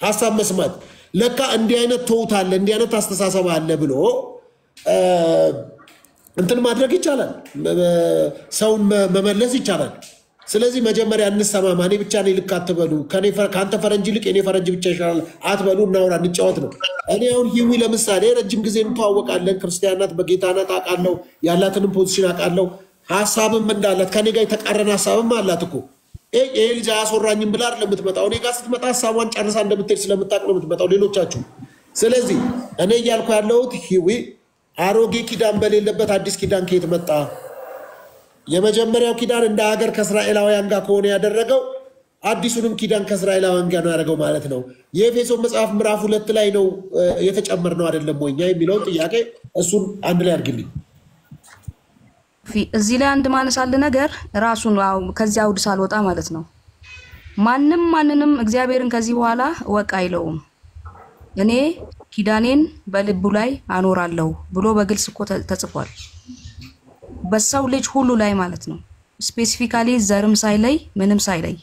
ሀሳብ መስማት። ለካ እንዲህ አይነት ተውት አለ፣ እንዲህ አይነት አስተሳሰብ አለ ብሎ እንትን ማድረግ ይቻላል። ሰውን መመለስ ይቻላል። ስለዚህ መጀመሪያ እንሰማማ። እኔ ብቻ ነኝ ልክ አትበሉ። ከአንተ ፈረንጅ ይልቅ የኔ ፈረንጅ ብቻ ይሻላል አትበሉ። እናውራ፣ እንጫወት ነው። እኔ አሁን ሂዊ ለምሳሌ ረጅም ጊዜ እንተዋወቃለን። ክርስቲያናት በጌታ ናት አውቃለሁ። ያላትንም ፖዚሽን አውቃለሁ። ሀሳብም እንዳላት ከኔ ጋር የተቃረነ ሀሳብም አላት እኮ። ይሄ ልጅ አያስወራኝም ብላ አይደለም የምትመጣው። እኔ ጋር ስትመጣ ሀሳቧን ጨርሳ እንደምትሄድ ስለምታውቅ ነው የምትመጣው፣ ሌሎቻችሁ። ስለዚህ እኔ እያልኩ ያለሁት ሂዊ አሮጌ ኪዳን በሌለበት አዲስ ኪዳን ከየት መጣ? የመጀመሪያው ኪዳን እንደ ሀገር ከእስራኤላውያን ጋር ከሆነ ያደረገው አዲሱንም ኪዳን ከእስራኤላውያን ጋር ነው ያደረገው ማለት ነው። የኤፌሶን መጽሐፍ ምዕራፍ 2 ላይ ነው የተጨመርነው አይደለም ወይ? የሚለውን ጥያቄ እሱን አንድ ላይ አድርግልኝ። እዚህ ላይ አንድ ማነሳል ነገር ራሱን ከዚያ አውድ ሳልወጣ ማለት ነው። ማንንም እግዚአብሔርን ከዚህ በኋላ ወቅ አይለውም። እኔ ኪዳኔን በልቡ ላይ አኖራለሁ ብሎ በግልጽ እኮ ተጽፏል። በሰው ልጅ ሁሉ ላይ ማለት ነው። ስፔሲፊካሊ ዘርም ሳይለይ ምንም ሳይለይ።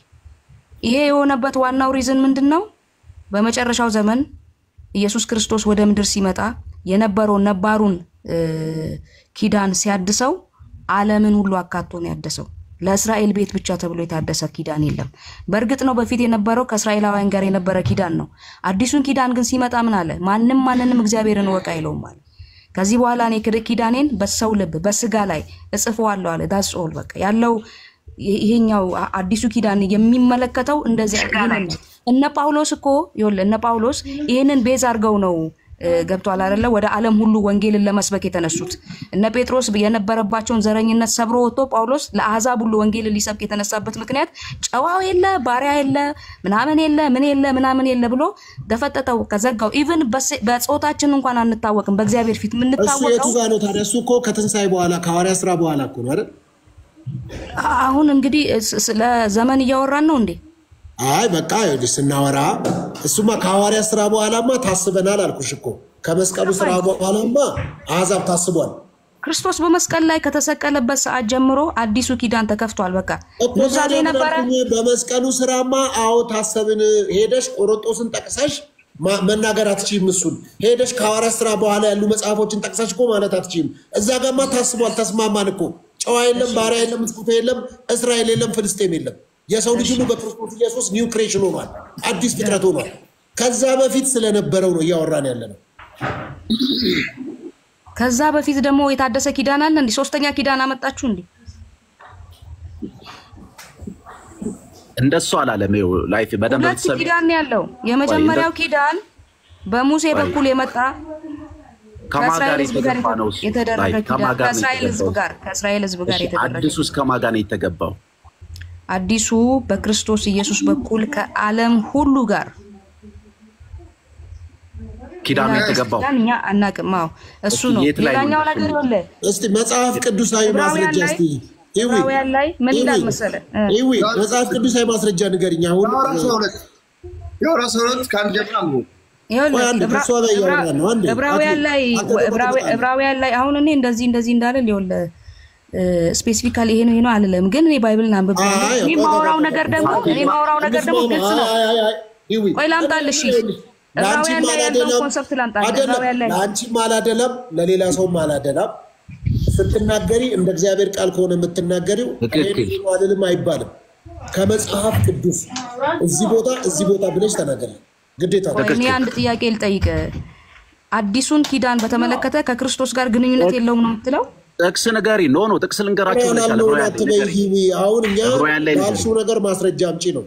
ይሄ የሆነበት ዋናው ሪዝን ምንድነው? በመጨረሻው ዘመን ኢየሱስ ክርስቶስ ወደ ምድር ሲመጣ የነበረው ነባሩን ኪዳን ሲያድሰው ዓለምን ሁሉ አካቶ ነው ያደሰው። ለእስራኤል ቤት ብቻ ተብሎ የታደሰ ኪዳን የለም። በእርግጥ ነው በፊት የነበረው ከእስራኤላውያን ጋር የነበረ ኪዳን ነው። አዲሱን ኪዳን ግን ሲመጣ ምን አለ? ማንንም እግዚአብሔርን ወቅ አይለውም ማለት። ከዚህ በኋላ እኔ ኪዳኔን በሰው ልብ በስጋ ላይ እጽፈዋለሁ አለ። ዳትስ ኦል በቃ ያለው ይሄኛው አዲሱ ኪዳን የሚመለከተው እንደዚህ አይደለም። እነ ጳውሎስ እኮ እነ ጳውሎስ ይሄንን ቤዝ አድርገው ነው ገብቷል አይደለ? ወደ ዓለም ሁሉ ወንጌልን ለመስበክ የተነሱት። እነ ጴጥሮስ የነበረባቸውን ዘረኝነት ሰብሮ ወጥቶ ጳውሎስ ለአሕዛብ ሁሉ ወንጌልን ሊሰብክ የተነሳበት ምክንያት ጨዋው የለ ባሪያ የለ ምናምን የለ ምን የለ ምናምን የለ ብሎ ደፈጠጠው ከዘጋው። ኢቭን በጾታችን እንኳን አንታወቅም በእግዚአብሔር ፊት የምንታወቀው። እሱ የቱ ጋር ነው ታዲያ? እሱ እኮ ከትንሣኤ በኋላ ከሐዋርያ ሥራ በኋላ እኮ ነው አይደል? አሁን እንግዲህ ስለ ዘመን እያወራን ነው እንዴ? አይ በቃ ይኸውልሽ ስናወራ እሱማ ከሐዋርያ ሥራ በኋላማ ታስበናል አልኩሽ እኮ። ከመስቀሉ ሥራ በኋላማ አሕዛብ ታስቧል። ክርስቶስ በመስቀል ላይ ከተሰቀለበት ሰዓት ጀምሮ አዲሱ ኪዳን ተከፍቷል። በቃ ኑዛዜ ነበረ። በመስቀሉ ሥራማ አዎ ታሰብን። ሄደሽ ቆሮንቶስን ጠቅሰሽ መናገር አትችይም። እሱን ሄደሽ ከሐዋርያ ሥራ በኋላ ያሉ መጽሐፎችን ጠቅሰሽ እኮ ማለት አትችይም። እዛ ጋርማ ታስቧል። ተስማማን እኮ። ጨዋ የለም፣ ባሪያ የለም፣ እስኩቶ የለም፣ እስራኤል የለም፣ ፍልስጤም የለም። የሰው ልጅ ሁሉ በክርስቶስ ኢየሱስ ኒው ክሬሽን ሆኗል፣ አዲስ ፍጥረት ሆኗል። ከዛ በፊት ስለነበረው ነው እያወራን ያለነው። ከዛ በፊት ደግሞ የታደሰ ኪዳን አለ እንዴ? ሶስተኛ ኪዳን አመጣችሁ እንዴ? እንደሱ አላለም። ይኸው ላይፍ በደንብ ተሰብ ኪዳን ያለው የመጀመሪያው ኪዳን በሙሴ በኩል የመጣ ከማጋር የተገባ ነው። የተደረገ ኪዳን ከእስራኤል ሕዝብ ጋር የተደረገ። አዲሱስ ከማጋር ነው የተገባው? አዲሱ በክርስቶስ ኢየሱስ በኩል ከዓለም ሁሉ ጋር ኪዳኑ የተገባው እኛ አናቅማው። እሱ ነው ሌላኛው ነገር ወለ እስቲ መጽሐፍ ቅዱሳዊ ማስረጃ እስቲ ዕብራውያን ላይ ምን ይላል መሰለህ? መጽሐፍ ቅዱሳዊ ማስረጃ ንገሪኝ። አሁን የራስዎት ካን ጀምራሉ ዕብራውያን ላይ አሁን እኔ እንደዚህ እንዳለ ሊወለ ስፔሲፊካሊ ይሄ ነው አይደለም፣ ግን እኔ ባይብልን አንብቤ እኔ ማውራው ነገር ደግሞ ግልጽ ነው። ቆይ ላምጣልሽ። ዕብራውያን ላይ ያለው ኮንሰፕት ላምጣልሽ። ዕብራውያን ላይ አንቺም አላደለም ለሌላ ሰውም አላደለም። ስትናገሪ እንደ እግዚአብሔር ቃል ከሆነ የምትናገሪው አይደለም አይባልም። ከመጽሐፍ ቅዱስ እዚህ ቦታ ብለሽ ተናገሪ ግዴታ። እኔ አንድ ጥያቄ ልጠይቅ። አዲሱን ኪዳን በተመለከተ ከክርስቶስ ጋር ግንኙነት የለውም ነው የምትለው? ጥቅስ ንገሪ ኖ ጥቅስ ልንገራችሁ ብለሻል። አሁን እኛ ባልሽው ነገር ማስረጃ አምጪ ነው።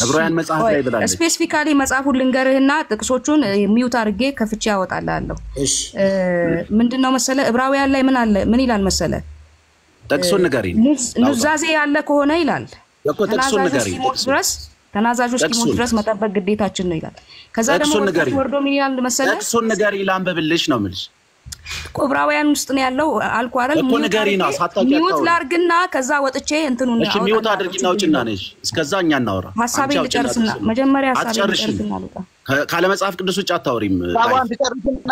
ዕብራውያን መጽሐፍ ላይ ብላለች። ስፔሲፊካሊ መጽሐፉን ልንገርህና ጥቅሶቹን ሚውት አድርጌ ከፍቼ ያወጣልሃለሁ። እሺ ምንድነው መሰለ ዕብራውያን ላይ ምን ይላል መሰለ? ጥቅሱን ንገሪ። ኑዛዜ ያለ ከሆነ ይላል ጥቅሱን ንገሪ። ተናዛዦች እስኪሞት ድረስ መጠበቅ ግዴታችን ነው ይላል። ከዛ ደግሞ ወርዶ ምን ይላል መሰለ? ጥቅሱን ንገሪ ላንብብልሽ ነው የምልሽ። ዕብራውያን ውስጥ ነው ያለው አልኩ አይደል? ሚውት ላርግና ከዛ ወጥቼ እንትኑን እሺ ሚውት አድርጊና ውጭና ነሽ። እስከዛ እኛ እናወራ። ሐሳቤን ልጨርስና መጀመሪያ ሐሳቤን ልጨርስና ልውጣ። ካለ መጽሐፍ ቅዱስ ውጭ አታወሪም። ታዋን ትጨርስና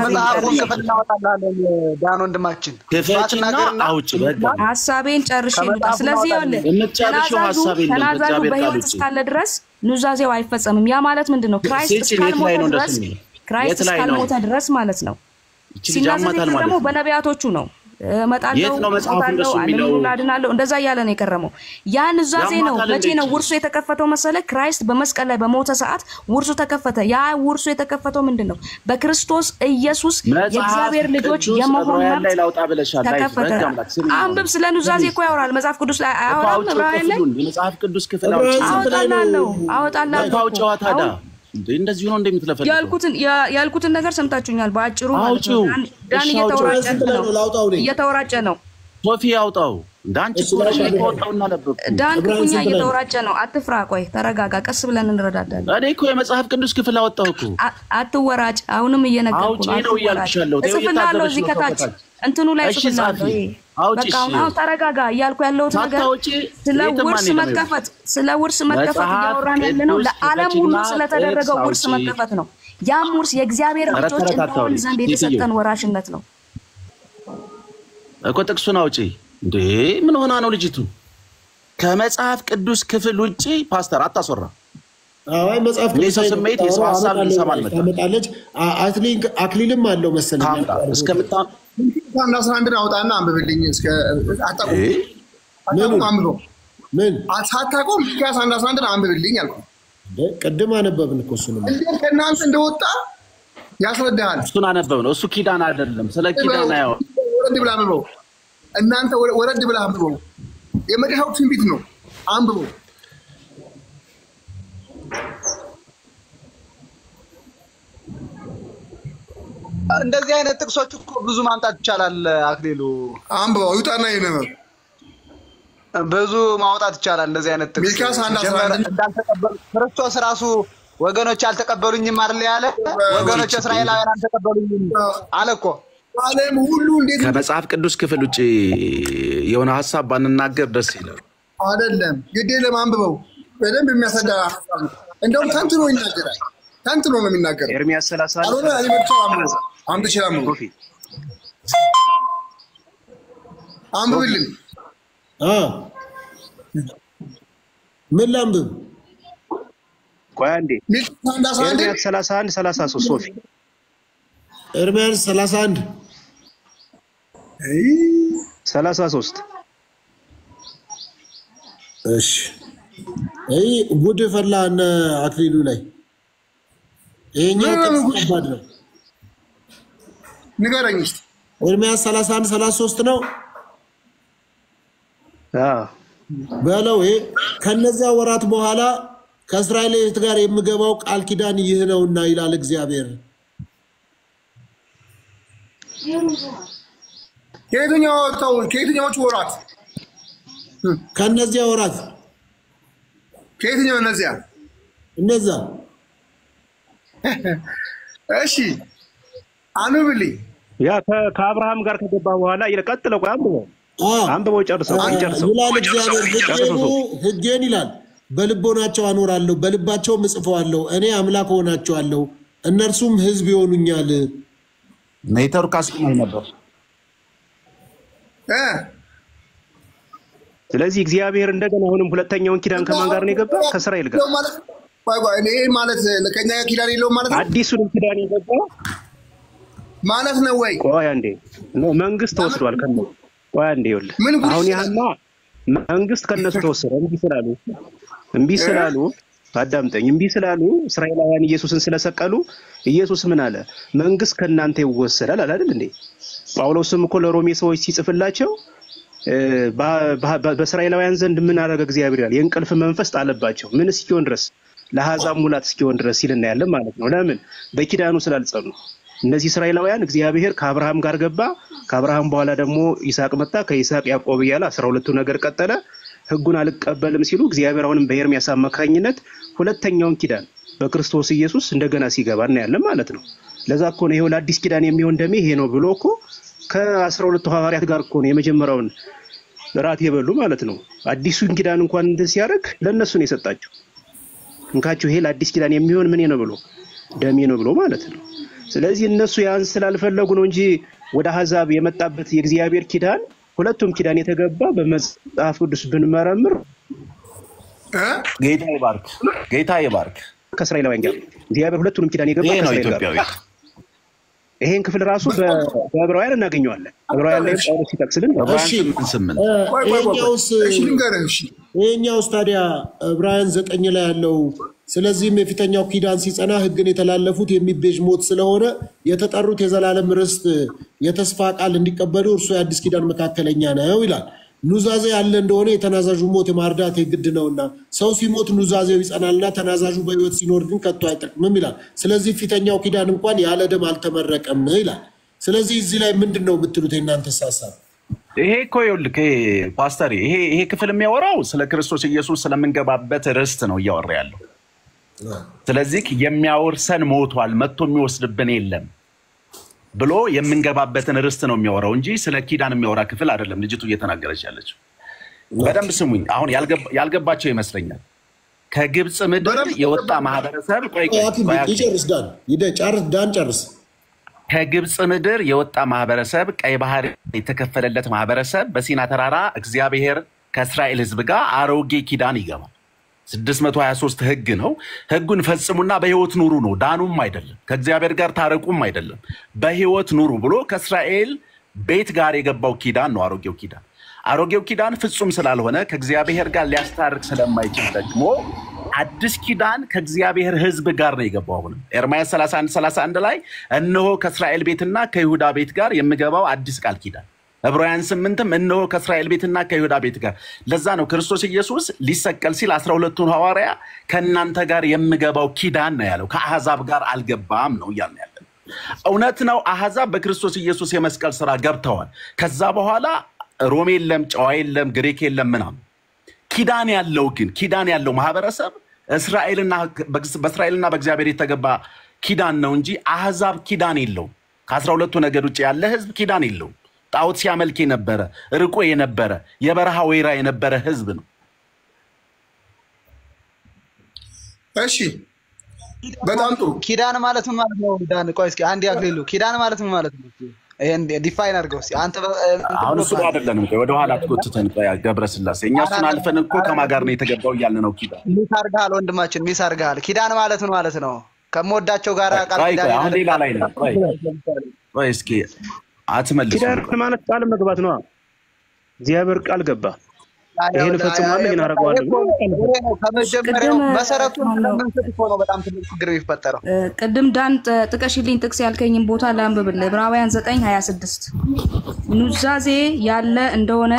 መጽሐፉን ክፍል እናወጣለን። ዳን ወንድማችን ክፈችና አውጭ በቃ ሐሳቤን ጨርሼ ልውጣ። ስለዚህ ያለ ተናዛዡ በሕይወት እስካለ ድረስ ኑዛዜው አይፈጸምም። ያ ማለት ምንድነው? ክራይስት እስካልሞተ ድረስ ማለት ነው። ሲናዘዝ ደግሞ በነቢያቶቹ ነው መጣለው አድናለው እንደዛ እያለ ነው የከረመው። ያ ኑዛዜ ነው። መቼ ነው ውርሱ የተከፈተው መሰለ? ክራይስት በመስቀል ላይ በሞተ ሰዓት ውርሱ ተከፈተ። ያ ውርሱ የተከፈተው ምንድነው? በክርስቶስ ኢየሱስ የእግዚአብሔር ልጆች የመሆን መብት ተከፈተ። አንብብ። ስለ ኑዛዜ እኮ ያወራል መጽሐፍ ቅዱስ ላይ አያወራም? ዕብራውያን ላይ መጽሐፍ ቅዱስ ክፍል አወጣላለሁ። እንደዚህ ነው እንደምትለፈለፈው ያልኩትን ነገር ሰምታችሁኛል። በአጭሩ ማለት ነው። ዳን እየተወራጨ ነው። ሶፊ ያውጣው ዳንቺ ኮረሽ ቆጣውና ለበቁ ዳን ኩኛ እየተወራጨ ነው። አትፍራ፣ ቆይ ተረጋጋ፣ ቀስ ብለን እንረዳዳለን። እኔ እኮ የመጽሐፍ ቅዱስ ክፍል አወጣው እኮ። አትወራጭ። አሁንም እየነገርኩ ነው ያልኩሻለሁ። ጽፍላለሁ እዚህ ከታች እንትኑ ላይ ጽፍላለሁ። በቃ አሁን ተረጋጋ እያልኩ ያለሁት ነገር ስለ ውርስ መከፈት እያወራን ያለነው ለዓለም ሁሉ ስለተደረገው ውርስ መከፈት ነው። ያም ውርስ የእግዚአብሔር ልጆች እንሆን ዘንድ የተሰጠን ወራሽነት ነው እኮ። ጥቅሱን አውጪ እንዴ! ምን ሆና ነው ልጅቱ? ከመጽሐፍ ቅዱስ ክፍል ውጪ ፓስተር አታስወራ። አይ መጽሐፍ ቅዱስ ስሜት የሰው ሐሳብ ይሰማል መጣለች። አክሊልም አለው መሰለኝ። እስከምታ 11 አውጣና አንብብልኝ። እስከ አታቆም አንብበው። ምን አታቆም? ሚክያስ 11 አንብብልኝ አልኩ። ቅድም አነበብን እኮ እሱን። እንዴት ከእናንተ እንደወጣ ያስረዳሃል። እሱን አነበብን። እሱ ኪዳን አይደለም፣ ስለ ኪዳን ነው። ወረድ ብለህ አንብበው። እናንተ ወረድ ብለህ አንብበው። የመጨረሻው ትንቢት ነው። አንብበው። እንደዚህ አይነት ጥቅሶች እኮ ብዙ ማምጣት ይቻላል። አክሊሉ አንብበው ይውጣና ይነበብ። ብዙ ማውጣት ይቻላል። እንደዚህ አይነት ጥቅስ ሚክያስ 11 እንዳልተቀበሉ ክርስቶስ ራሱ ወገኖች አልተቀበሉኝም አይደል ያለ? ወገኖች እስራኤላውያን አልተቀበሉኝም አለ እኮ። ዓለም ሁሉ እንዴት ከመጽሐፍ ቅዱስ ክፍል ውጪ የሆነ ሐሳብ ባንናገር ደስ ይላል። አይደለም ግዴ ለማንበበው በደንብ የሚያሰዳ ሐሳብ ነው። እንደውም ተንትኖ ይናገራል። ተንትኖ ነው የሚናገረው። ኤርሚያስ 30 አሮና አሊመጣ አንተ ይችላል ነው አንብብልኝ። ምን ላንብብ? ቆይ አንዴ ኤርሚያስ 31 33 ሶፊ ኤርሚያስ 31 33 እሺ ጉድ ፈላና አክሊሉ ላይ ይሄኛው ተስፋባድ ነው። ንገረኝ እስቲ ኤርሚያስ 31 33 ነው። በለው ከነዚያ ወራት በኋላ ከእስራኤል ጋር የምገባው ቃል ኪዳን ይህ ነውና ይላል እግዚአብሔር። ከየትኛዎቹ ወራት? ከነዚያ ወራት። ከየትኛው እነዚያ? እነዛ እሺ አንብብልኝ። ያ ከአብርሃም ጋር ከገባ በኋላ ይቀጥለው። ቆይ አንብበው ጨርሰው ይላል እግዚአብሔር። ሕጌን ይላል በልቦናቸው አኖራለሁ፣ በልባቸውም እጽፈዋለሁ። እኔ አምላክ ሆናቸዋለሁ፣ እነርሱም ሕዝብ ይሆኑኛል። ኔትወርክ አስቆመኝ ነበር። ስለዚህ እግዚአብሔር እንደገና አሁንም ሁለተኛውን ኪዳን ከማን ጋር ነው የገባ? ከእስራኤል ጋር እኔ ማለት ለከኛ ኪዳን የለውም ማለት ነው። አዲሱን ኪዳን የገባ ማለት ነው ወይ? ቆይ አንዴ ነው መንግስት ተወስዷል ከነሱ። ቆይ አንዴ ይኸውልህ አሁን ያህና መንግስት ከነሱ ተወሰደ። እምቢ ስላሉ አዳምጠኝ። እምቢ ስላሉ እስራኤላውያን ኢየሱስን ስለሰቀሉ ኢየሱስ ምን አለ? መንግስት ከናንተ ይወሰዳል አለ አይደል እንዴ? ጳውሎስም እኮ ለሮሜ ሰዎች ሲጽፍላቸው በእስራኤላውያን ዘንድ ምን አደረገ እግዚአብሔር ይላል የእንቅልፍ መንፈስ ጣለባቸው ምን እስኪሆን ድረስ ለአሕዛብ ሙላት እስኪሆን ድረስ ይልና ያለ ማለት ነው። ለምን በኪዳኑ ስላልጸኑ እነዚህ እስራኤላውያን እግዚአብሔር ከአብርሃም ጋር ገባ ከአብርሃም በኋላ ደግሞ ይስሐቅ መጣ ከይስሐቅ ያዕቆብ እያለ 12ቱ ነገር ቀጠለ ሕጉን አልቀበልም ሲሉ እግዚአብሔር አሁንም በኤርምያስ አማካኝነት ሁለተኛውን ኪዳን በክርስቶስ ኢየሱስ እንደገና ሲገባ እናያለን ማለት ነው። ለዛ እኮ ነው ይሄው ለአዲስ ኪዳን የሚሆን ደሜ ይሄ ነው ብሎ እኮ ከ12ቱ ሐዋርያት ጋር እኮ ነው የመጀመሪያውን ራት የበሉ ማለት ነው። አዲሱን ኪዳን እንኳን እንትን ሲያደርግ ለነሱ ነው የሰጣቸው። እንካችሁ ይሄ ለአዲስ ኪዳን የሚሆን ምን ነው ብሎ ደሜ ነው ብሎ ማለት ነው። ስለዚህ እነሱ ያን ስላልፈለጉ ነው እንጂ ወደ አሕዛብ የመጣበት የእግዚአብሔር ኪዳን ሁለቱም ኪዳን የተገባ በመጽሐፍ ቅዱስ ብንመረምር ጌታ ይባርክ ከእስራኤላውያን ጋር እግዚአብሔር ሁለቱንም ኪዳን የገባ ከእስራኤል ጋር ይሄን ክፍል ራሱ በዕብራውያን እናገኘዋለን። ዕብራውያን ላይ ጳውሎስ ሲጠቅስልን ይሄኛውስ ታዲያ ዕብራውያን 9 ላይ ያለው ስለዚህም የፊተኛው ኪዳን ሲጸና ሕግን የተላለፉት የሚቤዥ ሞት ስለሆነ የተጠሩት የዘላለም ርስት የተስፋ ቃል እንዲቀበሉ እርሱ የአዲስ ኪዳን መካከለኛ ነው ይላል። ኑዛዜ ያለ እንደሆነ የተናዛዡ ሞት የማርዳት የግድ ነውና ሰው ሲሞት ኑዛዜው ይጸናልና ተናዛዡ በሕይወት ሲኖር ግን ከቶ አይጠቅምም ይላል። ስለዚህ ፊተኛው ኪዳን እንኳን ያለ ደም አልተመረቀም ይላል። ስለዚህ እዚህ ላይ ምንድን ነው የምትሉት እናንተ ሐሳብ? ይሄ እኮ ይኸውልህ ፓስተር ይሄ ክፍል የሚያወራው ስለ ክርስቶስ ኢየሱስ ስለምንገባበት ርስት ነው እያወራ ያለው። ስለዚህ የሚያወርሰን ሞቷል መጥቶ የሚወስድብን የለም ብሎ የምንገባበትን ርስት ነው የሚያወራው እንጂ ስለ ኪዳን የሚያወራ ክፍል አይደለም ልጅቱ እየተናገረች ያለችው። በደንብ ስሙኝ። አሁን ያልገባቸው ይመስለኛል። ከግብጽ ምድር የወጣ ማህበረሰብ ጨርስ ከግብጽ ምድር የወጣ ማህበረሰብ ቀይ ባህር የተከፈለለት ማህበረሰብ በሲና ተራራ እግዚአብሔር ከእስራኤል ሕዝብ ጋር አሮጌ ኪዳን ይገባል። 623 ሕግ ነው። ሕጉን ፈጽሙና በህይወት ኑሩ ነው። ዳኑም አይደለም ከእግዚአብሔር ጋር ታረቁም አይደለም በህይወት ኑሩ ብሎ ከእስራኤል ቤት ጋር የገባው ኪዳን ነው አሮጌው ኪዳን። አሮጌው ኪዳን ፍጹም ስላልሆነ ከእግዚአብሔር ጋር ሊያስታርቅ ስለማይችል ደግሞ አዲስ ኪዳን ከእግዚአብሔር ሕዝብ ጋር ነው የገባው። አሁን ኤርምያስ 31 ላይ እነሆ ከእስራኤል ቤትና ከይሁዳ ቤት ጋር የምገባው አዲስ ቃል ኪዳን። ዕብራውያን 8ም እነሆ ከእስራኤል ቤትና ከይሁዳ ቤት ጋር። ለዛ ነው ክርስቶስ ኢየሱስ ሊሰቀል ሲል 12ቱን ሐዋርያ ከእናንተ ጋር የምገባው ኪዳን ነው ያለው። ከአሕዛብ ጋር አልገባም ነው እያልን ያለን። እውነት ነው አሕዛብ በክርስቶስ ኢየሱስ የመስቀል ስራ ገብተዋል። ከዛ በኋላ ሮም የለም ጨዋ የለም ግሪክ የለም ምናምን። ኪዳን ያለው ማህበረሰብ በእስራኤልና በእግዚአብሔር የተገባ ኪዳን ነው እንጂ አሕዛብ ኪዳን የለውም። ከ12ቱ ነገድ ውጭ ያለ ህዝብ ኪዳን የለውም። ጣዖት ሲያመልክ የነበረ ርቆ የነበረ የበረሃ ወይራ የነበረ ህዝብ ነው። እሺ በጣም ጥሩ። ኪዳን ማለት ምን ማለት ነው? ዳን ቆይ እስኪ አንድ ያክልሉ። ኪዳን ማለት ምን ማለት ነው? ይሄን ዲፋይን አድርገው እስኪ አንተ። አሁን እሱ አይደለንም ወደ ኋላ ትቆጥተን ገብረ ስላሴ እኛ እሱን አልፈን እኮ ከማን ጋር ነው የተገባው እያልን ነው። ኪዳን ሚስ አድርገሃል ወንድማችን፣ ሚስ አድርገሃል። ኪዳን ማለት ምን ማለት ነው? ከመወዳቸው ጋር ቃል ኪዳን አሁን ሌላ ላይ ነው። ቆይ እስኪ አትመልሱ። ኪዳን ማለት ቃል መግባት ነው። እግዚአብሔር ቃል ገባ ይሄን ፈጽማለሁ ይሄን አደርገዋለሁ። ከመጀመሪያው መሰረቱ ለምንሰጥ ነው በጣም ትልቅ ችግር የሚፈጠረው። ቅድም ዳን ጥቀሽልኝ ጥቅስ ያልከኝን ቦታ ላንብብልህ። ዕብራውያን 9:26 ኑዛዜ ያለ እንደሆነ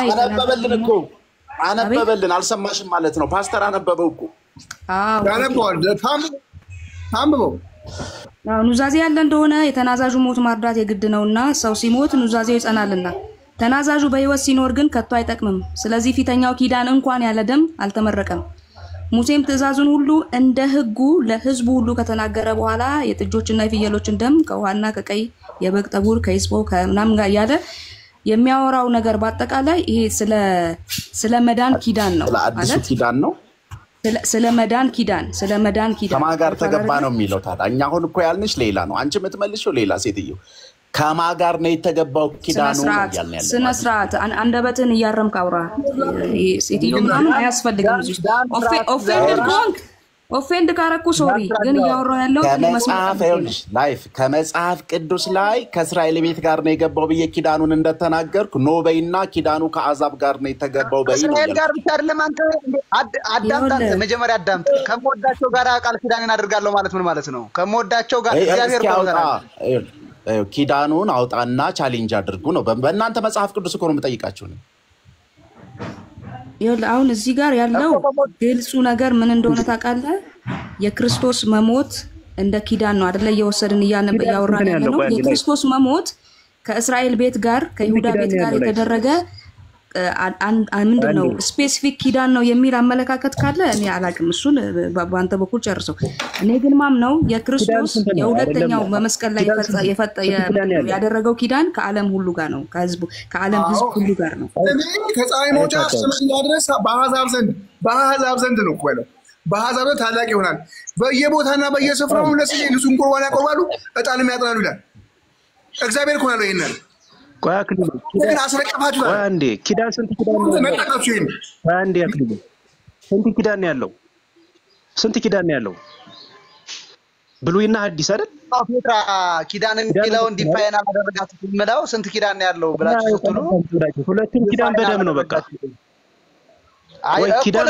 አነበበልን። አልሰማሽም ማለት ነው። ፓስተር አነበበው እኮ ያነበዋል። ታምበው ኑዛዜ ያለ እንደሆነ የተናዛዡ ሞት ማርዳት የግድ ነውና ሰው ሲሞት ኑዛዜው ይጸናልና ተናዛዡ በሕይወት ሲኖር ግን ከቶ አይጠቅምም። ስለዚህ ፊተኛው ኪዳን እንኳን ያለ ደም አልተመረቀም። ሙሴም ትእዛዙን ሁሉ እንደ ሕጉ ለሕዝቡ ሁሉ ከተናገረ በኋላ የጥጆችና የፍየሎችን ደም ከውሃና ከቀይ የበግ ጠጉር ከይስቦ ከምናምን ጋር ያለ የሚያወራው ነገር በአጠቃላይ ይሄ ስለ መዳን ኪዳን ነው ማለት ኪዳን ነው። ስለ መዳን ኪዳን ከማን ጋር ተገባ ነው የሚለው። ታዲያ እኛ አሁን እኮ ያልንሽ ሌላ ነው፣ አንቺ የምትመልሺው ሌላ። ሴትዮ ከማን ጋር ነው የተገባው ኪዳኑ ያልን ያለ ስነ ስርዓት አንደበትን እያረምክ አውራ። ሴትዮ ምናምን አያስፈልግም። እዚህ ኦፌንድ ኮንክ ኦፌንድ ካረኩ ሶሪ፣ ግን እያወራሁ ያለው ከመጽሐፍ ይኸውልሽ ላይፍ ከመጽሐፍ ቅዱስ ላይ ከእስራኤል ቤት ጋር ነው የገባው ብዬ ኪዳኑን እንደተናገርኩ ኖ በይና ኪዳኑ ከአሕዛብ ጋር ነው የተገባው በይ ነው። እስራኤል ጋር ብቻ አይደለም። አንተ አዳምጥ፣ መጀመሪያ አዳምጥ። ከመወዳቸው ጋር ቃል ኪዳንን አድርጋለሁ ማለት ምን ማለት ነው? ከመወዳቸው ጋር እግዚአብሔር ኪዳኑን አውጣና ቻሌንጅ አድርጉ ነው። በእናንተ መጽሐፍ ቅዱስ እኮ ነው የምጠይቃችሁ ነው። አሁን እዚህ ጋር ያለው ግልጹ ነገር ምን እንደሆነ ታውቃለህ? የክርስቶስ መሞት እንደ ኪዳን ነው አይደለ? እየወሰድን እያወራን ያለው የክርስቶስ መሞት ከእስራኤል ቤት ጋር ከይሁዳ ቤት ጋር የተደረገ ምንድነው ስፔሲፊክ ኪዳን ነው የሚል አመለካከት ካለ እኔ አላቅም። እሱን በአንተ በኩል ጨርሰው። እኔ ግን ማምነው የክርስቶስ የሁለተኛው በመስቀል ላይ ያደረገው ኪዳን ከዓለም ሁሉ ጋር ነው፣ ከዓለም ሕዝብ ሁሉ ጋር ነው። ከፀሐይ መውጫ እስከ ድረስ በአሕዛብ ዘንድ ነው እኮ ያለው። በአሕዛብ ታላቅ ይሆናል። በየቦታና በየስፍራው ለስሜ ንጹሕ ቁርባን ያቀርባሉ፣ ዕጣንም ያጥናሉ ይላል እግዚአብሔር እኮ ነው ይሄንን ግን አስረቀፋችሁ አንዴ ኪዳን ስንት ኪዳን ነው? አንዴ አክሊሉ ስንት ኪዳን ነው ያለው? ስንት ኪዳን ነው ያለው? ብሉይና ሐዲስ አይደል? ፔትራ ኪዳን የሚለውን ዲፋይን አላደረጋችሁም። ምለው ስንት ኪዳን ነው ያለው ብላችሁ ስትሉ ሁለቱም ኪዳን በደም ነው በቃ። አይ ኪዳን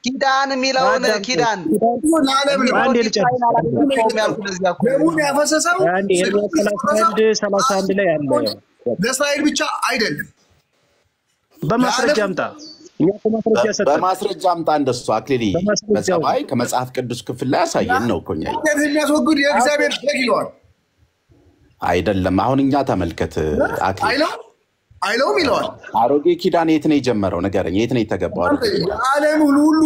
ኪዳን የሚለውን ኪዳን ለዓለም ነው አንዴ ልጨርስ። ደሙን ያፈሰሰው አንዴ 31 ላይ አለ። ለእስራኤል ብቻ አይደለም። በማስረጃ አምጣ። እኛ በማስረጃ ሰጠን። በማስረጃ አምጣ። እንደሱ አክሊሊ በጸባይ ከመጽሐፍ ቅዱስ ክፍል ላይ ያሳየን ነው እኮ እኛ የሚያስወግድ የእግዚአብሔር ሕግ ይለዋል አይደለም። አሁን እኛ ተመልከት አክሊሊ አይለውም ይለዋል። አሮጌ ኪዳን የት ነው የጀመረው? ንገረኝ፣ የት ነው የተገባው? ዓለም ሁሉ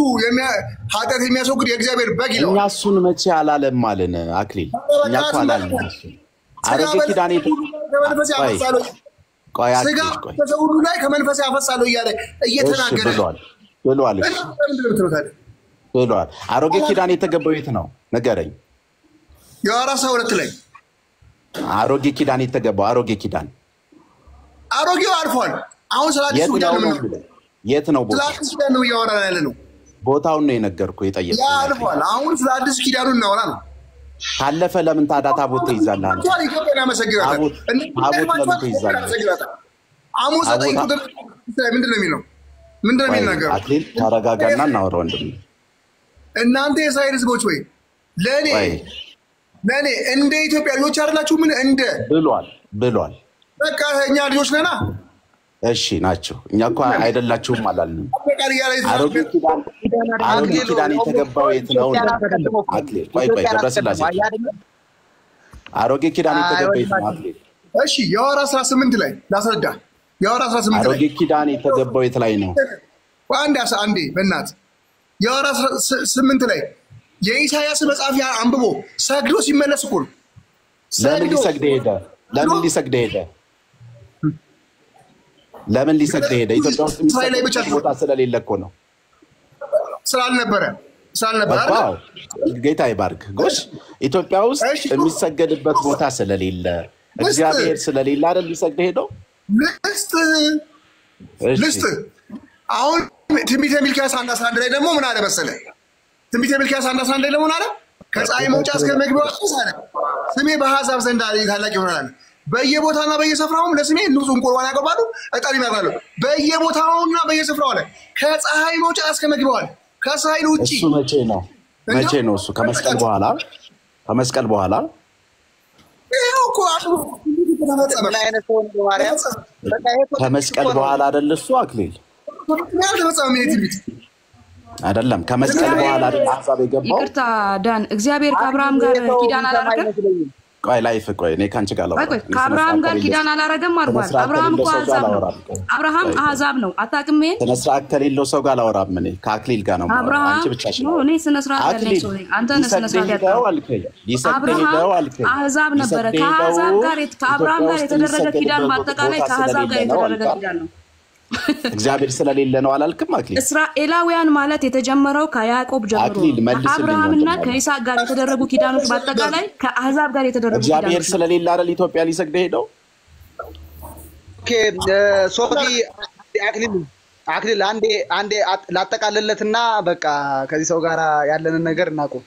ኃጢአት የሚያስወግድ የእግዚአብሔር በግ ይለዋል። እኛ እሱን መቼ አላለም አለን አክሊል? እኛ እኮ አላለም። አሮጌ ኪዳን ከመንፈስ ያፈሳለሁ፣ ስጋ ሁሉ ላይ ከመንፈስ ያፈሳለሁ እያለ እየተናገረ ብሏል። አሮጌ ኪዳን የተገባው የት ነው? ንገረኝ። የሐዋርያት 2 ላይ አሮጌ ኪዳን የተገባው አሮጌ ኪዳን አሮጌው አልፏል። አሁን ስላዲስ ኪዳን ነው። የት ነው ቦታው? ስላዲስ ኪዳን ነው እያወራን ያለ ነው። ቦታውን ነው የነገርኩህ የጠየቅኩህ። ያ አልፏል። አሁን ስላዲስ ኪዳኑ እናወራ ነው። ካለፈ ለምን ታዲያ ታቦት ትይዛለህ አንተ? ኢትዮጵያን ያመሰግናታል። ታቦት ለምን ትይዛለህ? አሞስ 9 ቁጥር ምንድን ነው የሚለው? ምንድን ነው የሚናገረው? አክሊል ተረጋጋና እናወራ ወንድም። እናንተ የእስራኤል ሕዝቦች ወይ ለኔ እንደ ኢትዮጵያ ልጆች አይደላችሁ? ምን እንደ ብሏል። በቃ እኛ ልጆች ነና። እሺ ናቸው። እኛ እኮ አይደላችሁም አላልንም። አሮጌ ኪዳን የተገባው የት ነው? አክሊል ቆይ ገብረስላሴ አሮጌ ኪዳን የተገባው የት ነው? አክሊል እሺ የሐዋርያት 18 ላይ ላስረዳ። የሐዋርያት 18 ላይ አሮጌ ኪዳን የተገባው የት ላይ ነው? አንዴ በእናትህ የሐዋርያት 8 ላይ የኢሳያስ መጽሐፍ አንብቦ ሰግዶ ሲመለስ እኮ ነው። ለምን ሊሰግድ ሄደ? ኢትዮጵያ ውስጥ የሚሰግድ ቦታ ስለሌለ እኮ ነው። ስላልነበረ ጌታ ይባርክ። ጎሽ ኢትዮጵያ ውስጥ የሚሰገድበት ቦታ ስለሌለ እግዚአብሔር ስለሌለ አይደል ሊሰግድ ሄደው? ልስጥ አሁን ትንቢተ ሚልክያስ 1:11 ላይ ደግሞ ምን አለ መሰለህ? ትንቢተ ሚልክያስ 1:11 ላይ ደግሞ ምን አለ? ከፀሐይ መውጫ እስከ መግቢያው አለ ስሜ በአሕዛብ ዘንድ ታላቅ ይሆናል። በየቦታና በየስፍራውም ለስሜ ንጹሕ ቁርባን ያቀርባሉ፣ ዕጣን ያጥናሉ። በየቦታውና በየስፍራው አለ ከፀሐይ መውጫ እስከ መግቢያው አለ። ከእስራኤል ውጪ እሱ መቼ ነው? እሱ ከመስቀል በኋላ ይኸው እኮ ከመስቀል በኋላ አይደል? እሱ አክሊል አይደለም ከመስቀል በኋላ አይደል? አሕዛብ የገባው። ይቅርታ ዳን፣ እግዚአብሔር ከአብርሃም ጋር ኪዳን አላረገም? ቆይ እኔ ካንቺ ጋር ላወራ። ከአብርሃም ጋር ኪዳን አላረገም አርጓል። አብርሃም እኮ አሕዛብ ነው። አብርሃም አሕዛብ ነው። አታውቅም? ስነ ስርዓት ከሌለው ሰው ጋር አላወራም። እኔ ከአክሊል ጋር ነው። አንቺ ብቻሽ ነው። እኔ ስነ ስርዓት ያለኝ ሰው ነኝ። አንተ ነህ ስነ ስርዓት ያለው። አብርሃም አሕዛብ ነበረ። ከአብርሃም ጋር የተደረገ ኪዳን በአጠቃላይ ከአሕዛብ ጋር የተደረገ ኪዳን ነው። እግዚአብሔር ስለሌለ ነው አላልክም? አክሊል እስራኤላውያን ማለት የተጀመረው ከያዕቆብ ጀምሮ ከአብርሃምና ከይስሐቅ ጋር የተደረጉ ኪዳኖች በአጠቃላይ ከአሕዛብ ጋር የተደረጉ ኪዳኖች። እግዚአብሔር ስለሌለ አይደል ኢትዮጵያ ሊሰግድ ሄደው? ኦኬ ሶፊ አክሊል አንዴ ላጠቃልለትና በቃ ከዚህ ሰው ጋር ያለንን ነገር እናቁም።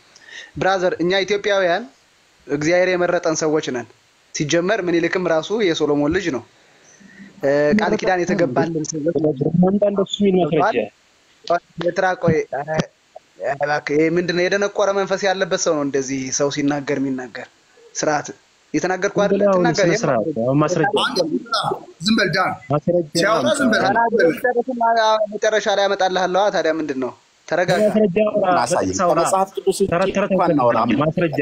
ብራዘር እኛ ኢትዮጵያውያን እግዚአብሔር የመረጠን ሰዎች ነን። ሲጀመር ምኒልክም ራሱ የሶሎሞን ልጅ ነው። ቃል ኪዳን የተገባልን ሰዎች ምንድነው የደነቆረ መንፈስ ያለበት ሰው ነው እንደዚህ ሰው ሲናገር የሚናገር ስርዓት የተናገርኩ አይደል? ተናገር። ማስረጃ ዝም በል ዳን። ሲያወራ ዝም በል። መጨረሻ ላይ ያመጣልሃለሁ። ታዲያ ምንድነው? ተረጋጋ። መጽሐፍ ቅዱስ ማስረጃ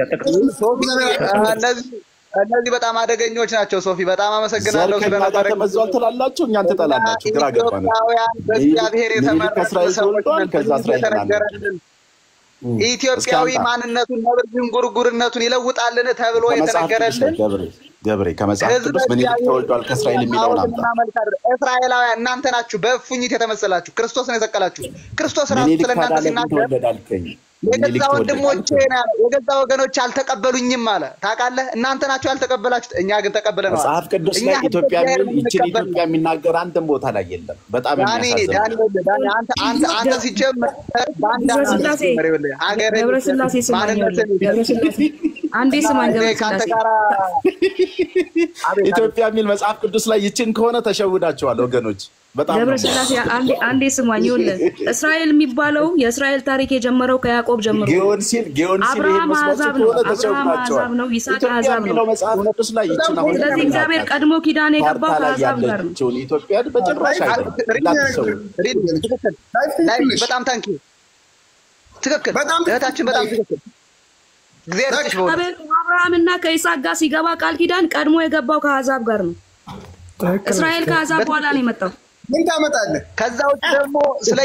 እነዚህ በጣም አደገኞች ናቸው። ሶፊ በጣም አመሰግናለሁ ስለነበረ ተመዟል ትላላችሁ፣ እኛን ትጠላላችሁ። ግራ ገባን። በእግዚአብሔር የተመረጡ ሰዎች ኢትዮጵያዊ ማንነቱን ነብር ዥንጉርጉርነቱን ይለውጣልን ተብሎ የተነገረልን ገብሬ ከመጽሐፍ ቅዱስ ምን ተወልዷል ከእስራኤል የሚለውን አምጣ። እስራኤላውያን እናንተ ናችሁ በእፉኝት የተመሰላችሁ ክርስቶስን የሰቀላችሁ። ክርስቶስ ራሱ ስለናንተ ሲናገር የገዛ ወንድሞቼ የገዛ ወገኖች አልተቀበሉኝም አለ። ታውቃለህ? እናንተ ናችሁ ያልተቀበላችሁት፣ እኛ ግን ተቀበለናል። መጽሐፍ ቅዱስ ላይ ኢትዮጵያ የሚናገር አንድም ቦታ ላይ የለም። በጣም ዳኒ አንተ ሲጀምር ባንዳ ገብረ ስላሴ ስማኝ አንዴ ስማኝ ካንተ ጋር ኢትዮጵያ የሚል መጽሐፍ ቅዱስ ላይ ይችን ከሆነ ተሸውዳቸዋል ወገኖች። በጣም ገብረ ስላሴ አንዴ ስማኝ። ይኸውልህ እስራኤል የሚባለው የእስራኤል ታሪክ የጀመረው ከያዕቆብ ጀምሮ አብርሃም አሕዛብ ነው፣ ይስሐቅ አሕዛብ ነው። ስለዚህ እግዚአብሔር ቀድሞ ኪዳን የገባው ከአሕዛብ ጋር ነው። ኢትዮጵያ በጭራሽ በጣም ታንኪ ትክክል። እህታችን በጣም ትክክል። አብርሃምና ከይስሐቅ ጋር ሲገባ ቃል ኪዳን ቀድሞ የገባው ከአሕዛብ ጋር ነው። እስራኤል ከአሕዛብ በኋላ ነው የመጣው። ምን ታመጣለህ? ከዛ ውጭ ደግሞ ስለ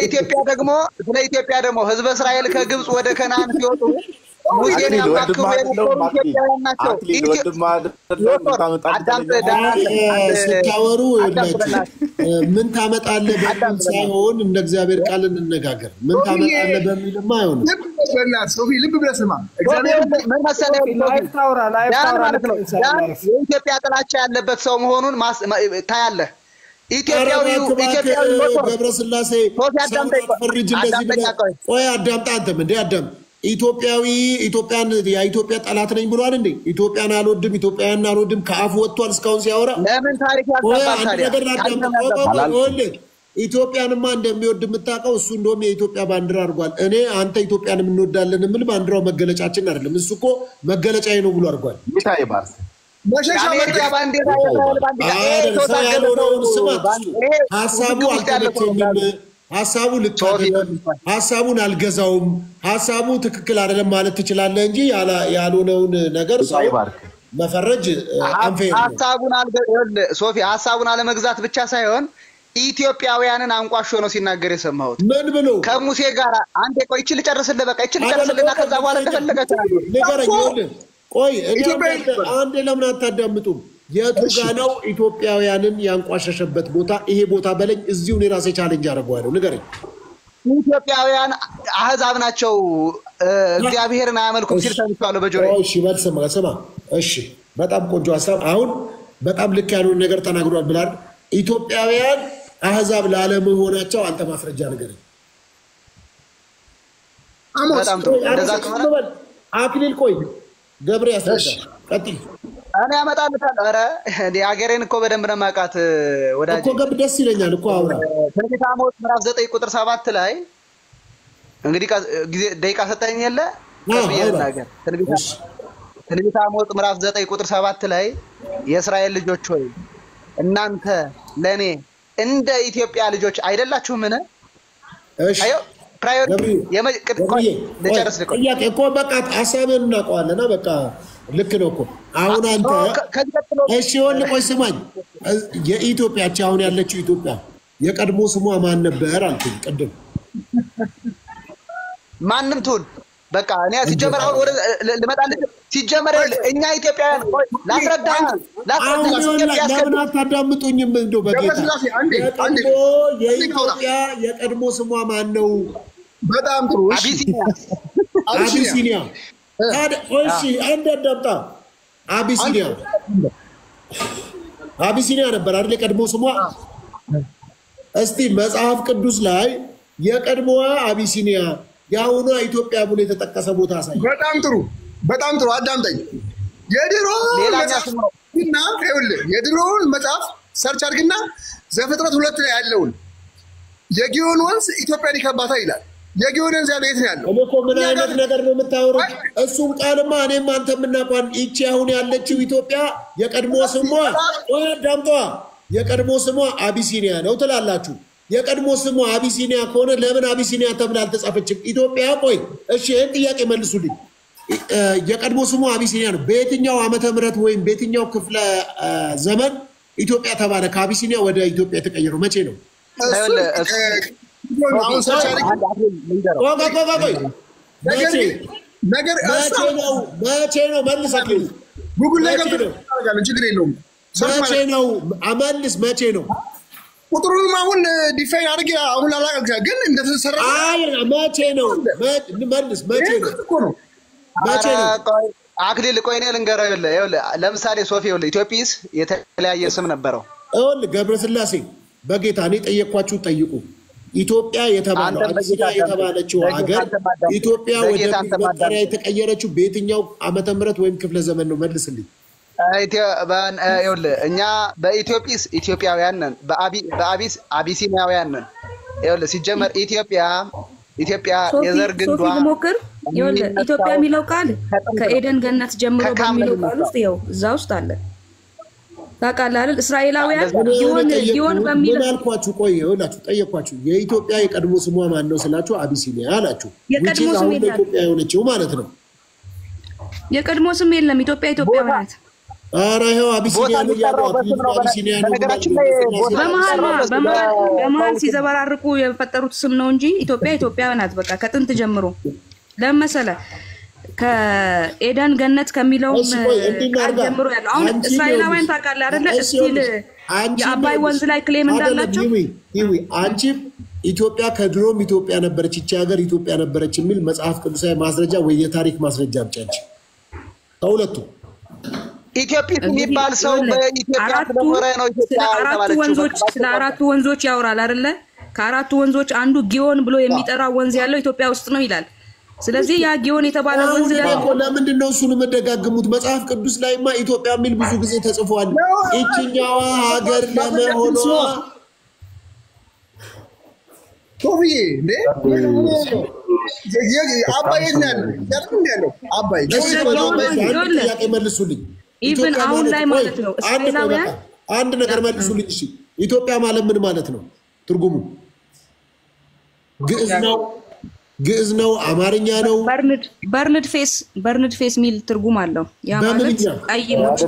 ኢትዮጵያ ደግሞ ህዝበ እስራኤል ከግብጽ ወደ ከነዓን ሲወጡ ሙሴን ያማከሩ ኢትዮጵያውያን ናቸው። ስታወሩ ምን ታመጣለህ በሚል ሳይሆን እንደ እግዚአብሔር ቃል እንነጋገር። ምን ታመጣለህ በሚልማ አይሆንም። ሶፊ ልብ ብለህ ስማ። ምን መሰለህ የኢትዮጵያ ጥላቻ ያለበት ሰው መሆኑን ታያለህ። ኢትዮጵያዊ ገብረ ስላሴ ፈርጅ እንደዚህ ቆይ አዳምጣ። አንተም እንዴ አዳም ኢትዮጵያን የኢትዮጵያ ጠላት ነኝ ብሏል እንዴ? ኢትዮጵያን አልወድም ኢትዮጵያን አልወድም ከአፉ ወጥቷል እስካሁን ሲያወራ። ለምን ታሪክ ያጣጣል? ኢትዮጵያንማ እንደሚወድ የምታውቀው እሱ እንደውም የኢትዮጵያ ባንዲራ አድርጓል። እኔ አንተ ኢትዮጵያን እንወዳለን የምል ባንዲራው መገለጫችን አይደለም፣ እሱ እኮ መገለጫዬ ነው ብሎ አድርጓል። ሀሳቡ አልተመቸኝም፣ ሀሳቡ ልክ አይደለም፣ ሀሳቡን አልገዛውም፣ ሀሳቡ ትክክል አይደለም ማለት ትችላለህ እንጂ ያልሆነውን ነገር ሰው መፈረጅ አንፈር ነው። ሶፊ ሀሳቡን አለመግዛት ብቻ ሳይሆን ኢትዮጵያውያንን አንቋሾ ነው ሲናገር የሰማሁት። ምን ብሎ ከሙሴ ጋር አንዴ ቆይ እቺ ልጨርስልህ፣ በቃ እቺ ልጨርስልህና ከዛ በኋላ እንደፈለገ ንገረኝ። ቆይ አንዴ ለምን አታዳምጡም? የቱ ጋ ነው ኢትዮጵያውያንን ያንቋሸሸበት ቦታ? ይሄ ቦታ በለኝ፣ እዚሁ እኔ ራሴ ቻሌንጅ አደርገዋለሁ። ንገረኝ። ኢትዮጵያውያን አህዛብ ናቸው፣ እግዚአብሔርን አያመልኩም ሲል ሰምቻለሁ በጆሮዬ። እሺ በል ስማ። እሺ በጣም ቆንጆ ሀሳብ። አሁን በጣም ልክ ያልሆነ ነገር ተናግሯል ብላል። ኢትዮጵያውያን አህዛብ ላለመሆናቸው አንተ ማስረጃ ንገረኝ። አክሊል ቆይ ገብሬ ያስረዳ። ቀጥል። እኔ አመጣልታለሁ። ኧረ ሀገሬን እኮ በደንብ ነው የማውቃት ወዳጄ እኮ ገብ ደስ ይለኛል እኮ አውራ። ትንቢተ አሞጽ ምዕራፍ 9 ቁጥር 7 ላይ እንግዲህ ደቂቃ ሰጠኝ የለ ነገር ትንቢተ አሞጽ ምዕራፍ 9 ቁጥር 7 ላይ የእስራኤል ልጆች ሆይ እናንተ ለኔ እንደ ኢትዮጵያ ልጆች አይደላችሁምን? እሺ ጥያቄ እኮ በቃ ሀሳብህን እናውቀዋለና በቃ ልክ ነው እኮ። አሁን አንተ እሺ ይኸውልህ ቆይ ስማኝ። የኢትዮጵያች አሁን ያለችው ኢትዮጵያ የቀድሞ ስሟ ማን ነበር አልኩኝ ቅድም። ማንም ትሁን በቃ እኔ ሲጀመር አሁን ወደ ልመጣልህ ሲጀመር እኛ ኢትዮጵያውያን ላስረዳህ ለምን አታዳምጡኝም? እንደው በጌታ የኢትዮጵያ የቀድሞ ስሟ ማን ነው? በጣም ጥሩ አቢሲኒያ። እሺ እንደዳምጣ አቢሲኒያ ነበር አይደል የቀድሞ ስሟ? እስቲ መጽሐፍ ቅዱስ ላይ የቀድሞዋ አቢሲኒያ የአሁኗ ኢትዮጵያ ብሎ የተጠቀሰ ቦታ አሳይ። በጣም ጥሩ አዳምጠኝ። የድሮውን መጽሐፍ ሰርች አድርግና ዘፍጥረት 2 ላይ ያለውን የጊዮን ወንዝ ኢትዮጵያን ይከባታል ይላል። የጊዮን ወንዝ ያለው የት ነው ያለው? እኔ እኮ ምን አይነት ነገር ነው የምታወሩት? እሱም ቃልማ እኔም አንተም እናውቃለን። ይቺ አሁን ያለችው ኢትዮጵያ የቀድሞ ስሟ ዳምጧ የቀድሞ ስሟ አቢሲኒያ ነው ትላላችሁ። የቀድሞ ስሟ አቢሲኒያ ከሆነ ለምን አቢሲኒያ ተብላ አልተጻፈችም? ኢትዮጵያ ቆይ እሺ ይሄን ጥያቄ መልሱልኝ። የቀድሞ ስሟ አቢሲኒያ ነው። በየትኛው ዓመተ ምህረት ወይም በየትኛው ክፍለ ዘመን ኢትዮጵያ ተባለ ከአቢሲኒያ ወደ ኢትዮጵያ የተቀየረው መቼ ነው? መቼ ነው መልሰልኝ። ጉግል ላይ ገብተህ ችግር የለውም። መቼ ነው አመልስ መቼ ነው? ቁጥሩንም አሁን ዲፋይን አድርጌ አሁን አላውቅም፣ ግን እንደተሰራ መቼ ነው መልስ መቼ ነው? መቼ ነው? አክሊል ቆይ እኔ ልንገርህ። ይኸውልህ ለምሳሌ ሶፊ ይኸውልህ ኢትዮጵያስ የተለያየ ስም ነበረው። ይኸውልህ ገብረስላሴ በጌታ እኔ ጠየኳችሁ ጠይቁ። ኢትዮጵያ የተባለው አቢሲኒያ የተባለችው ሀገር ኢትዮጵያ ወደ መጠሪያ የተቀየረችው በየትኛው ዓመተ ምህረት ወይም ክፍለ ዘመን ነው? መልስልኝ። ይኸውልህ እኛ በኢትዮጵያስ ኢትዮጵያውያን ነን፣ በአቢስ አቢሲኒያውያን ነን። ይኸውልህ ሲጀመር ኢትዮጵያ የዘር ግንዷ ሞክር። ይኸውልህ ኢትዮጵያ የሚለው ቃል ከኤደን ገነት ጀምሮ በሚለው ቃል ውስጥ ይኸው እዛ ውስጥ አለ። ታውቃለህ አይደል? እስራኤላውያን ይሆን በሚለው አልኳችሁ። ቆይ ይኸውላችሁ ጠየኳችሁ። የኢትዮጵያ የቀድሞ ስሟ ማን ነው ስላችሁ አቢሲኒያ አላችሁ። የቀድሞ ስም የለም። ኢትዮጵያ የሆነችው ማለት ነው። የቀድሞ ስም የለም። ኢትዮጵያ ናት። ኧረ ይኸው አቢሲኒያ ነው ያለው። አቢሲኒያ ነው። በመሀል ሲዘበራርቁ የፈጠሩት ስም ነው እንጂ ኢትዮጵያ ናት። በቃ ከጥንት ጀምሮ ለመሰለ ከኤደን ገነት ከሚለው ቃል ጀምሮ ያለው አሁን እስራኤላውያን ታውቃለህ አይደለ? እስቲል የአባይ ወንዝ ላይ ክሌም እንዳላቸው አንቺ ኢትዮጵያ ከድሮም ኢትዮጵያ ነበረች፣ ይቺ ሀገር ኢትዮጵያ ነበረች የሚል መጽሐፍ ቅዱሳዊ ማስረጃ ወይ የታሪክ ማስረጃ አምጪ። ከሁለቱ ኢትዮጵያ የሚባል ሰው በኢትዮጵያ ስለኖረ ነው ኢትዮጵያ የተባለችው። ስለ አራቱ ወንዞች ያወራል አይደለ? ከአራቱ ወንዞች አንዱ ጊዮን ብሎ የሚጠራው ወንዝ ያለው ኢትዮጵያ ውስጥ ነው ይላል። ስለዚህ ያ ጊዮን የተባለው ወንዝ ደግሞ ለምንድን ነው እሱን የምደጋግሙት? መጽሐፍ ቅዱስ ላይማ ኢትዮጵያ የሚል ብዙ ጊዜ ተጽፏል። ይችኛዋ ሀገር ለመሆኗ ቶፊዬ እንዴ አባይ ያለው አባይ ጥያቄ መልሱልኝ። ኢቭን አሁን ላይ ማለት ነው እስራኤላውያን አንድ ነገር መልሱልኝ። እሺ ኢትዮጵያ ማለት ምን ማለት ነው? ትርጉሙ ግዕዝ ነው? አማርኛ ነው? በርንድ ፌስ ሚል ትርጉም አለው። ያ ማለት ጠይሞች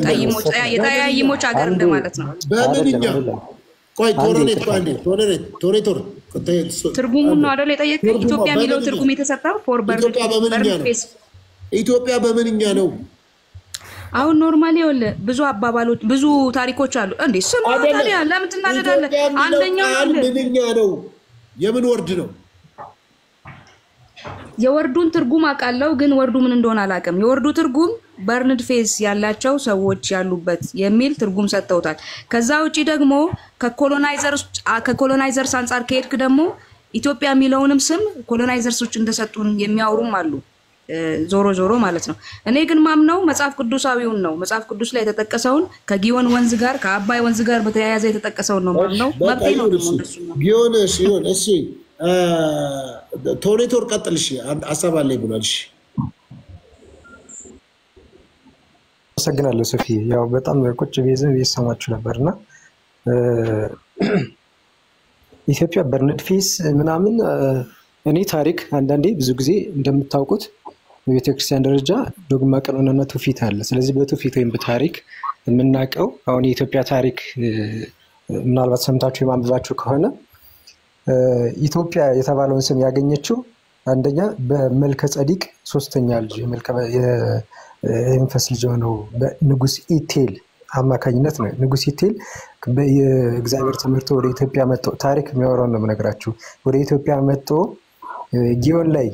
የጠያይሞች ሀገር እንደማለት ነው። በምንኛ? ቆይ ቶሬቶር ትርጉሙን ነው አይደል የጠየቀኝ? ኢትዮጵያ የሚለው ትርጉም የተሰጠው ፎር በርንድ ፌስ። ኢትዮጵያ በምንኛ ነው? አሁን ኖርማሊ ይኸውልህ ብዙ አባባሎች ብዙ ታሪኮች አሉ። እንዴ ስሙ ታዲያ ለምን ትናደዳለህ? አንደኛው ምንኛ ነው? የምን ወርድ ነው? የወርዱን ትርጉም አውቃለሁ፣ ግን ወርዱ ምን እንደሆነ አላውቅም። የወርዱ ትርጉም በርንድ ፌስ ያላቸው ሰዎች ያሉበት የሚል ትርጉም ሰጥተውታል። ከዛ ውጪ ደግሞ ከኮሎናይዘርስ አንፃር ከሄድክ ደግሞ ኢትዮጵያ የሚለውንም ስም ኮሎናይዘርሶች እንደሰጡን የሚያወሩም አሉ። ዞሮ ማለት ነው። እኔ ግን ማምነው መጽሐፍ ቅዱሳዊውን ነው። መጽሐፍ ቅዱስ ላይ የተጠቀሰውን ከጊዮን ወንዝ ጋር ከአባይ ወንዝ ጋር በተያያዘ የተጠቀሰውን ነው ማምነው። መብቴ ነው ደግሞ እንደሱ ነው። ጊዮን ሲሆን እሺ ቶሬቶር ቀጥል። እሺ ሀሳብ አለኝ ብሏል። እሺ አመሰግናለሁ ሶፊ። ያው በጣም ቁጭ ቤዝም እየሰማችሁ ነበርና ኢትዮጵያ በርንድ ፌስ ምናምን እኔ ታሪክ አንዳንዴ ብዙ ጊዜ እንደምታውቁት በቤተክርስቲያን ደረጃ ዶግማ ቀኖናና ትውፊት አለ። ስለዚህ በትውፊት ወይም በታሪክ የምናውቀው አሁን የኢትዮጵያ ታሪክ ምናልባት ሰምታችሁ የማንበባችሁ ከሆነ ኢትዮጵያ የተባለውን ስም ያገኘችው አንደኛ በመልከ ጸዲቅ ሶስተኛ ልጅ የመንፈስ ልጅ ሆነው በንጉስ ኢቴል አማካኝነት ነው። ንጉስ ኢቴል የእግዚአብሔር ትምህርት ወደ ኢትዮጵያ መጥቶ ታሪክ የሚያወራው ነው የምነግራችሁ። ወደ ኢትዮጵያ መጥቶ ጊዮን ላይ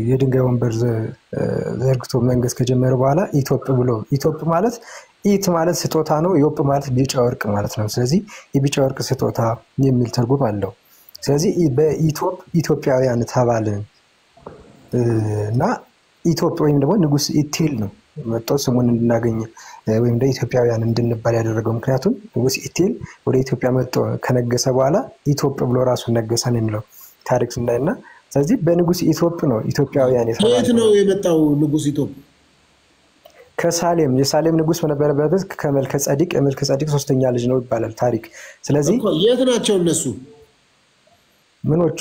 የድንጋይ ወንበር ዘርግቶ መንገስ ከጀመረ በኋላ ኢትዮጵ ብሎ ኢትዮጵ ማለት ኢት ማለት ስጦታ ነው። ኢዮፕ ማለት ቢጫ ወርቅ ማለት ነው። ስለዚህ የቢጫ ወርቅ ስጦታ የሚል ትርጉም አለው። ስለዚህ ኢትዮጵያውያን ተባልን እና ኢትዮጵ ወይም ደግሞ ንጉስ ኢቴል ነው መጥቶ ስሙን እንድናገኝ ወይም ደግሞ ኢትዮጵያውያን እንድንባል ያደረገው። ምክንያቱም ንጉስ ኢቴል ወደ ኢትዮጵያ መጥቶ ከነገሰ በኋላ ኢትዮጵ ብሎ ራሱን ነገሰ ነው የሚለው ታሪክ ስናይና ስለዚህ በንጉስ ኢቶፕ ነው ኢትዮጵያውያን የት ነው የመጣው ንጉስ ኢቶፕ? ከሳሌም የሳሌም ንጉስ በነበረበት ከመልከ ጸዲቅ ሶስተኛ ልጅ ነው ይባላል ታሪክ። ስለዚህ የት ናቸው እነሱ? ምኖቹ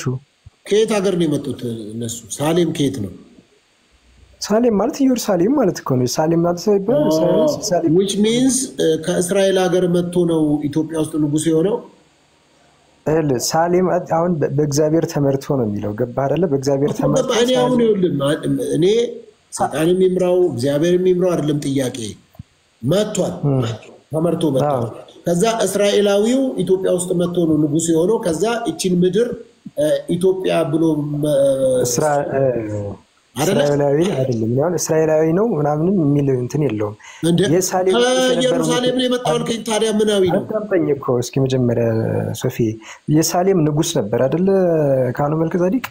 ከየት ሀገር ነው የመጡት እነሱ? ሳሌም ከየት ነው? ሳሌም ማለት ኢየሩሳሌም ማለት እኮ ነው። ሳሌም ማለት ሳሌም which means ከእስራኤል ሀገር መጥቶ ነው ኢትዮጵያ ውስጥ ንጉስ የሆነው። ሳሌም አሁን በእግዚአብሔር ተመርቶ ነው የሚለው ገባ አይደለ? በእግዚአብሔር ተመርቶ እኔ አሁን ይኸውልህ እኔ ሰይጣንም ይምራው እግዚአብሔርም ይምራው አይደለም ጥያቄ መጥቷል ተመርቶ መጥቷል። ከዛ እስራኤላዊው ኢትዮጵያ ውስጥ መጥቶ ነው ንጉስ የሆነው። ከዛ እቺን ምድር ኢትዮጵያ ብሎ እስራኤላዊ አይደለም ያው እስራኤላዊ ነው ምናምን የሚል እንትን የለውም። የሳሌም ኢየሩሳሌም ነው የመጣው አልከኝ። ታዲያ ምናዊ ነው? አጣጣኝ እኮ እስኪ መጀመሪያ ሶፊ የሳሌም ንጉስ ነበር አይደለ ካህኑ መልከ-ጼዴቅ።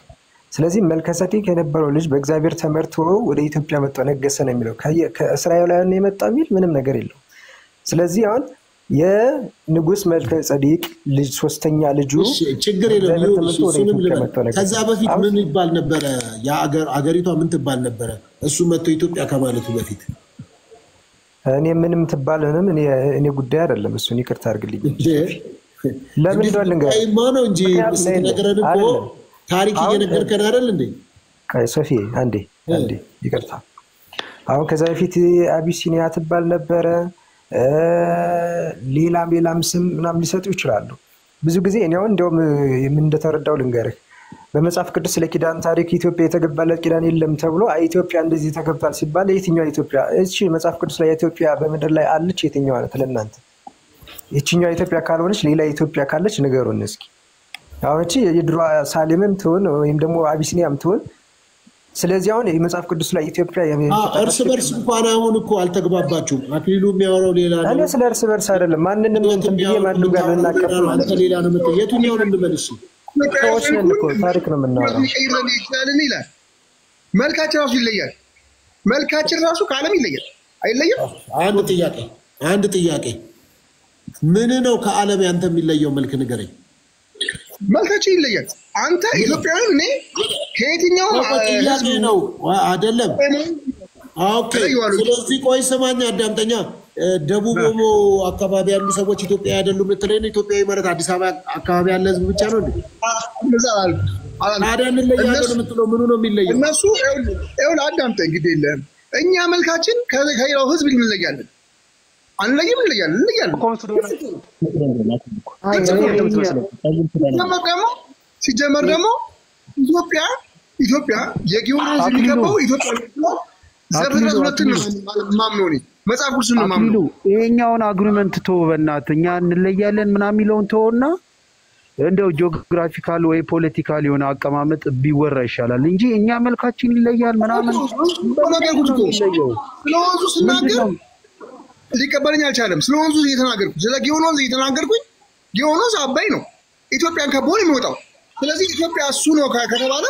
ስለዚህ መልከ-ጼዴቅ የነበረው ልጅ በእግዚአብሔር ተመርቶ ወደ ኢትዮጵያ መጥቶ ነገሰ ነው የሚለው። ከእስራኤላውያን የመጣ የሚል ምንም ነገር የለውም። ስለዚህ አሁን የንጉስ መልከ-ጼዴቅ ልጅ ሶስተኛ ልጁ ችግር የለም። ከዛ በፊት ምን ይባል ነበረ? ያ አገሪቷ ምን ትባል ነበረ? እሱ መጥቶ ኢትዮጵያ ከማለቱ በፊት እኔ ምንም ትባልንም እኔ ጉዳይ አይደለም። እሱን ይቅርታ አድርግልኝ። ለምን እንደሆነ ነገር ነው እንጂ ነገረን እኮ ታሪክ እየነገርከን አይደል እንዴ? ሶፊ አንዴ ይቅርታ። አሁን ከዛ በፊት አቢሲኒያ ትባል ነበረ። ሌላም ስም ምናምን ሊሰጡ ይችላሉ። ብዙ ጊዜ እኔ አሁን እንደውም ምን እንደተረዳው ልንገርህ። በመጽሐፍ ቅዱስ ለኪዳን ታሪክ ኢትዮጵያ የተገባለት ኪዳን የለም ተብሎ ኢትዮጵያ እንደዚህ ተገብቷል ሲባል የትኛው ኢትዮጵያ? እሺ መጽሐፍ ቅዱስ ላይ ኢትዮጵያ በምድር ላይ አለች የትኛው ማለት ለእናንተ? የትኛው ኢትዮጵያ ካልሆነች ሌላ ኢትዮጵያ ካለች ንገሩን እስኪ። አሁን እቺ የድሮ ሳሌምም ትሆን ወይም ደግሞ አቢሲኒያም ትሆን። ስለዚህ አሁን የመጽሐፍ ቅዱስ ላይ ኢትዮጵያ እርስ በርስ እንኳን አሁን እኮ አልተግባባችሁም። አክሊሉ የሚያወራው ሌላ ነው። እኔ ስለ እርስ በርስ አይደለም ማንንም እንትን ብዬ ማንም ጋር ልናቀፍ ነው። አንተ ሌላ ነው የምትለው። የቱኛውን እንመልሽ? ሰዎች ነን እኮ ታሪክ ነው የምናወራው። ይላል መልካችን ራሱ ይለያል። መልካችን ራሱ ከዓለም ይለያል። አይለይም? አንድ ጥያቄ ምን ነው ከዓለም ያንተ የሚለየው መልክ ንገረኝ። መልካችን ይለያል። አንተ ኢትዮጵያዊ እኔ ከየትኛው ጥያቄ ነው አይደለም? ኦኬ ስለዚህ ቆይ ስማኝ አዳምጠኛ። ደቡብ ኦሞ አካባቢ ያሉ ሰዎች ኢትዮጵያ አይደሉም ልትለኝ ነው? ኢትዮጵያዊ ማለት አዲስ አበባ አካባቢ ያለ ህዝብ ብቻ ነው እንዴ? ታዲያ እንለያለን የምትለው ምኑ ነው የሚለየው? እነሱ ይኸውልህ አዳምጠኝ እንግዲህ የለህም። እኛ መልካችን ከሌላው ህዝብ እንለያለን። አንለይም እንለያለን። ሲጀመር ደግሞ ኢትዮጵያ የጊዮርጊስ የሚገባው ኢትዮጵያ ዘርዘር ሁለቱን ማምነው ነው መጽሐፍ ቅዱስ ነው ማምነው። ይሄኛውን አግሪመንት ተወው በእናትህ። እኛ እንለያለን ምናምን የሚለውን ተወውና እንደው ጂኦግራፊካል ወይ ፖለቲካል የሆነ አቀማመጥ ቢወራ ይሻላል እንጂ እኛ መልካችን ይለያል ምናምን ነገር ጉድ እኮ ስለወንዙ ስናገር ሊቀበለኝ አልቻለም። ስለወንዙ እየተናገርኩ ስለ ጊዮን ወንዝ እየተናገርኩኝ ጊዮን ወንዝ አባይ ነው ኢትዮጵያን ከቦ ነው የሚወጣው። ስለዚህ ኢትዮጵያ እሱ ነው ከተባለ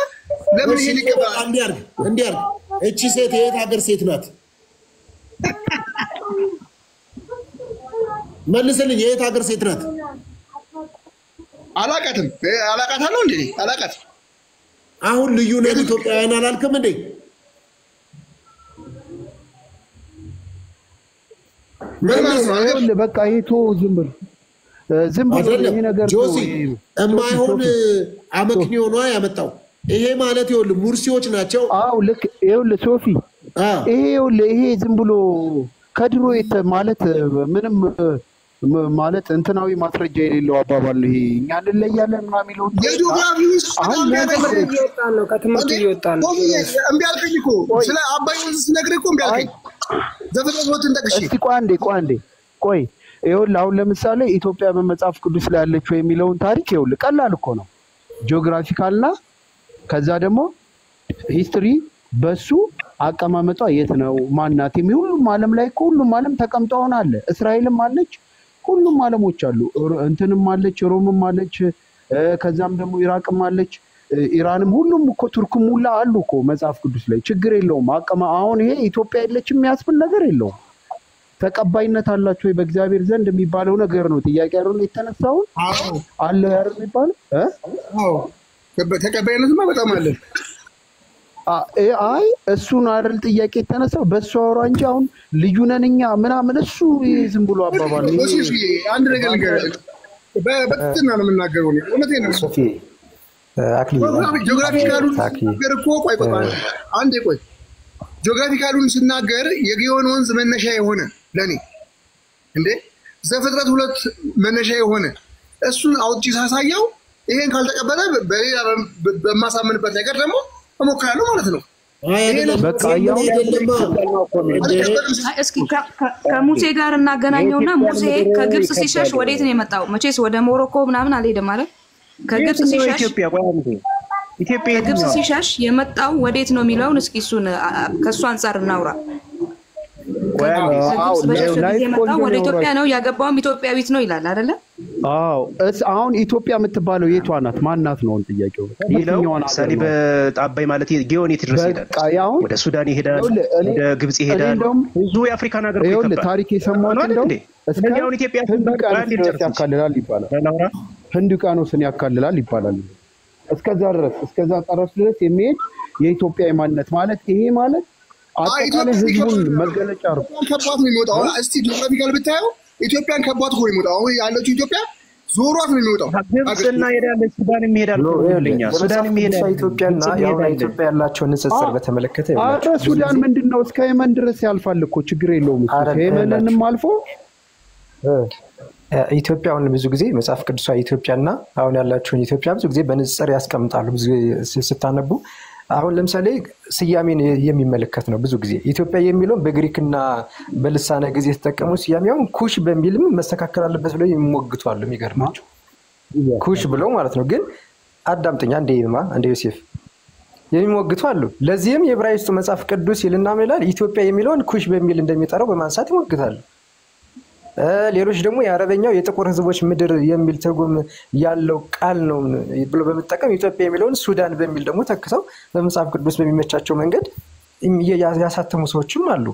ለምን ይሄ ሊቀበል? እንዲያርግ እቺ ሴት የት ሀገር ሴት ናት? መልስልኝ። የት ሀገር ሴት ናት? አላቃትም። አላቃታለሁ እንዴ? አላቃት። አሁን ልዩ ነው ኢትዮጵያውያን አላልክም እንዴ? በቃ ይቶ ዝም ብሎ ይሄ ነገር ጆሲ የማይሆን አመክንዮ ነው ያመጣው። ይሄ ማለት ይኸውልህ ሙርሲዎች ናቸው። አዎ ልክ ይኸውልህ ሶፊ ይሄ ዝም ብሎ ከድሮ ማለት ምንም ማለት እንትናዊ ማስረጃ የሌለው አባባል ነው። ይሄ እኛ እንለያለን ምናምን የሚለው ከትምህርት እየወጣ ነው። እምቢ አልከኝ እኮ ስለ አባይ ወንዝ ስነግርህ እኮ እምቢ አልከኝ። ዘፍጥረትን ጠቅሼ እስኪ ቆይ ይኸውልህ አሁን ለምሳሌ ኢትዮጵያ በመጽሐፍ ቅዱስ ላይ ያለችው የሚለውን ታሪክ ይኸውልህ ቀላል እኮ ነው። ጂኦግራፊካልና ከዛ ደግሞ ሂስትሪ በሱ አቀማመጧ የት ነው ማናት ሁሉም ዓለም ላይ ሁሉም ዓለም ተቀምጠውን አለ። እስራኤልም አለች፣ ሁሉም ዓለሞች አሉ። እንትንም አለች፣ ሮምም አለች፣ ከዛም ደግሞ ኢራቅም አለች፣ ኢራንም ሁሉም እኮ ቱርክም ሁላ አሉ እኮ መጽሐፍ ቅዱስ ላይ። ችግር የለውም። አሁን ይሄ ኢትዮጵያ የለችም የሚያስብል ነገር የለውም። ተቀባይነት አላችሁ ወይ በእግዚአብሔር ዘንድ የሚባለው ነገር ነው ጥያቄ አይደል የተነሳው? አለ አይደል የሚባለው? ተቀባይነትማ በጣም አለ። አይ እሱን አይደል ጥያቄ የተነሳው በሱ አውራ እንጂ አሁን ልዩ ነን እኛ ምናምን እሱ ዝም ብሎ አባባል ነው። እሺ አንድ ነገር ልንገርህ፣ በትትና ነው የምናገረው ነው። እውነቴን ነው። ሶፊ አክሊ ጂኦግራፊካሉን ነገር እኮ ቆይ አንዴ ቆይ ጂኦግራፊካሉን ስናገር የጊዮን ወንዝ መነሻ የሆነ ለኔ እንዴ ዘፍጥረት 2 መነሻ የሆነ እሱን አውጪ ሳሳየው ይሄን ካልተቀበለ በሌላ በማሳምንበት ነገር ደግሞ እሞክራለሁ ማለት ነው። በቃ ያው እስኪ ከሙሴ ጋር እናገናኘውና ሙሴ ከግብጽ ሲሸሽ ወዴት ነው የመጣው? መቼስ ወደ ሞሮኮ ምናምን አልሄደም ማለት ከግብጽ ሲሸሽ ኢትዮጵያ ከግብጽ ሲሸሽ የመጣው ወዴት ነው የሚለውን እስኪ እሱን ከሱ አንፃር እናውራ። ወደ ኢትዮጵያ ነው ያገባውም ኢትዮጵያዊት ነው ይላል አይደለ? አዎ አሁን ኢትዮጵያ የምትባለው የቷ ናት? ማናት ነው ጥያቄው? የትኛዋን ሰኒ በአባይ ማለት ጊዮን የት ድረስ ይሄዳል? ወደ ሱዳን ይሄዳል፣ ወደ ግብጽ ይሄዳል። ብዙ የአፍሪካን ሀገር ይኸውልህ ታሪክ የሰማሁት እንደው እስከ ኢትዮጵያ ያካልላል ይባላል። ህንድ ውቅያኖስን ያካልላል ይባላል። እስከዛ ድረስ የሚሄድ የኢትዮጵያ ማንነት ማለት ይሄ ማለት አጠቃላይ ህዝቡን መገለጫ ነው። ከቧት ነው የሚወጣው። እስቲ ጂኦግራፊካል ብታየው ኢትዮጵያን ከቧት ነው የሚወጣው። አሁን ያለችው ኢትዮጵያ ዞሯት ነው የሚወጣው። ግብጽና ይሄዳል፣ ሱዳንም ይሄዳል። ሱዳንም ይሄዳል። ኢትዮጵያና ያው ኢትዮጵያ ያላቸው ንጽጽር በተመለከተ ይላል። ሱዳን ምንድነው እስከ የመን ድረስ ያልፋል እኮ ችግር የለውም። ከየመንንም አልፎ ኢትዮጵያውን ብዙ ጊዜ መጽሐፍ ቅዱሳዊ ኢትዮጵያና አሁን ያላችውን ኢትዮጵያ ብዙ ጊዜ በንጽጽር ያስቀምጣሉ። ብዙ ስታነቡ አሁን ለምሳሌ ስያሜን የሚመለከት ነው። ብዙ ጊዜ ኢትዮጵያ የሚለውን በግሪክና በልሳነ ጊዜ ተጠቀሙ። ስያሜውን ኩሽ በሚልም መስተካከል አለበት ብለው የሚሞግቷሉ። የሚገርማቸው ኩሽ ብለው ማለት ነው። ግን አዳምጠኛ አንዴ ዮሴፍ የሚሞግቱ አሉ። ለዚህም የዕብራይስጡ መጽሐፍ ቅዱስ ይልና ይላል ኢትዮጵያ የሚለውን ኩሽ በሚል እንደሚጠራው በማንሳት ይሞግታሉ። ሌሎች ደግሞ የአረበኛው የጥቁር ህዝቦች ምድር የሚል ትርጉም ያለው ቃል ነው ብሎ በመጠቀም ኢትዮጵያ የሚለውን ሱዳን በሚል ደግሞ ተክተው በመጽሐፍ ቅዱስ በሚመቻቸው መንገድ ያሳተሙ ሰዎችም አሉ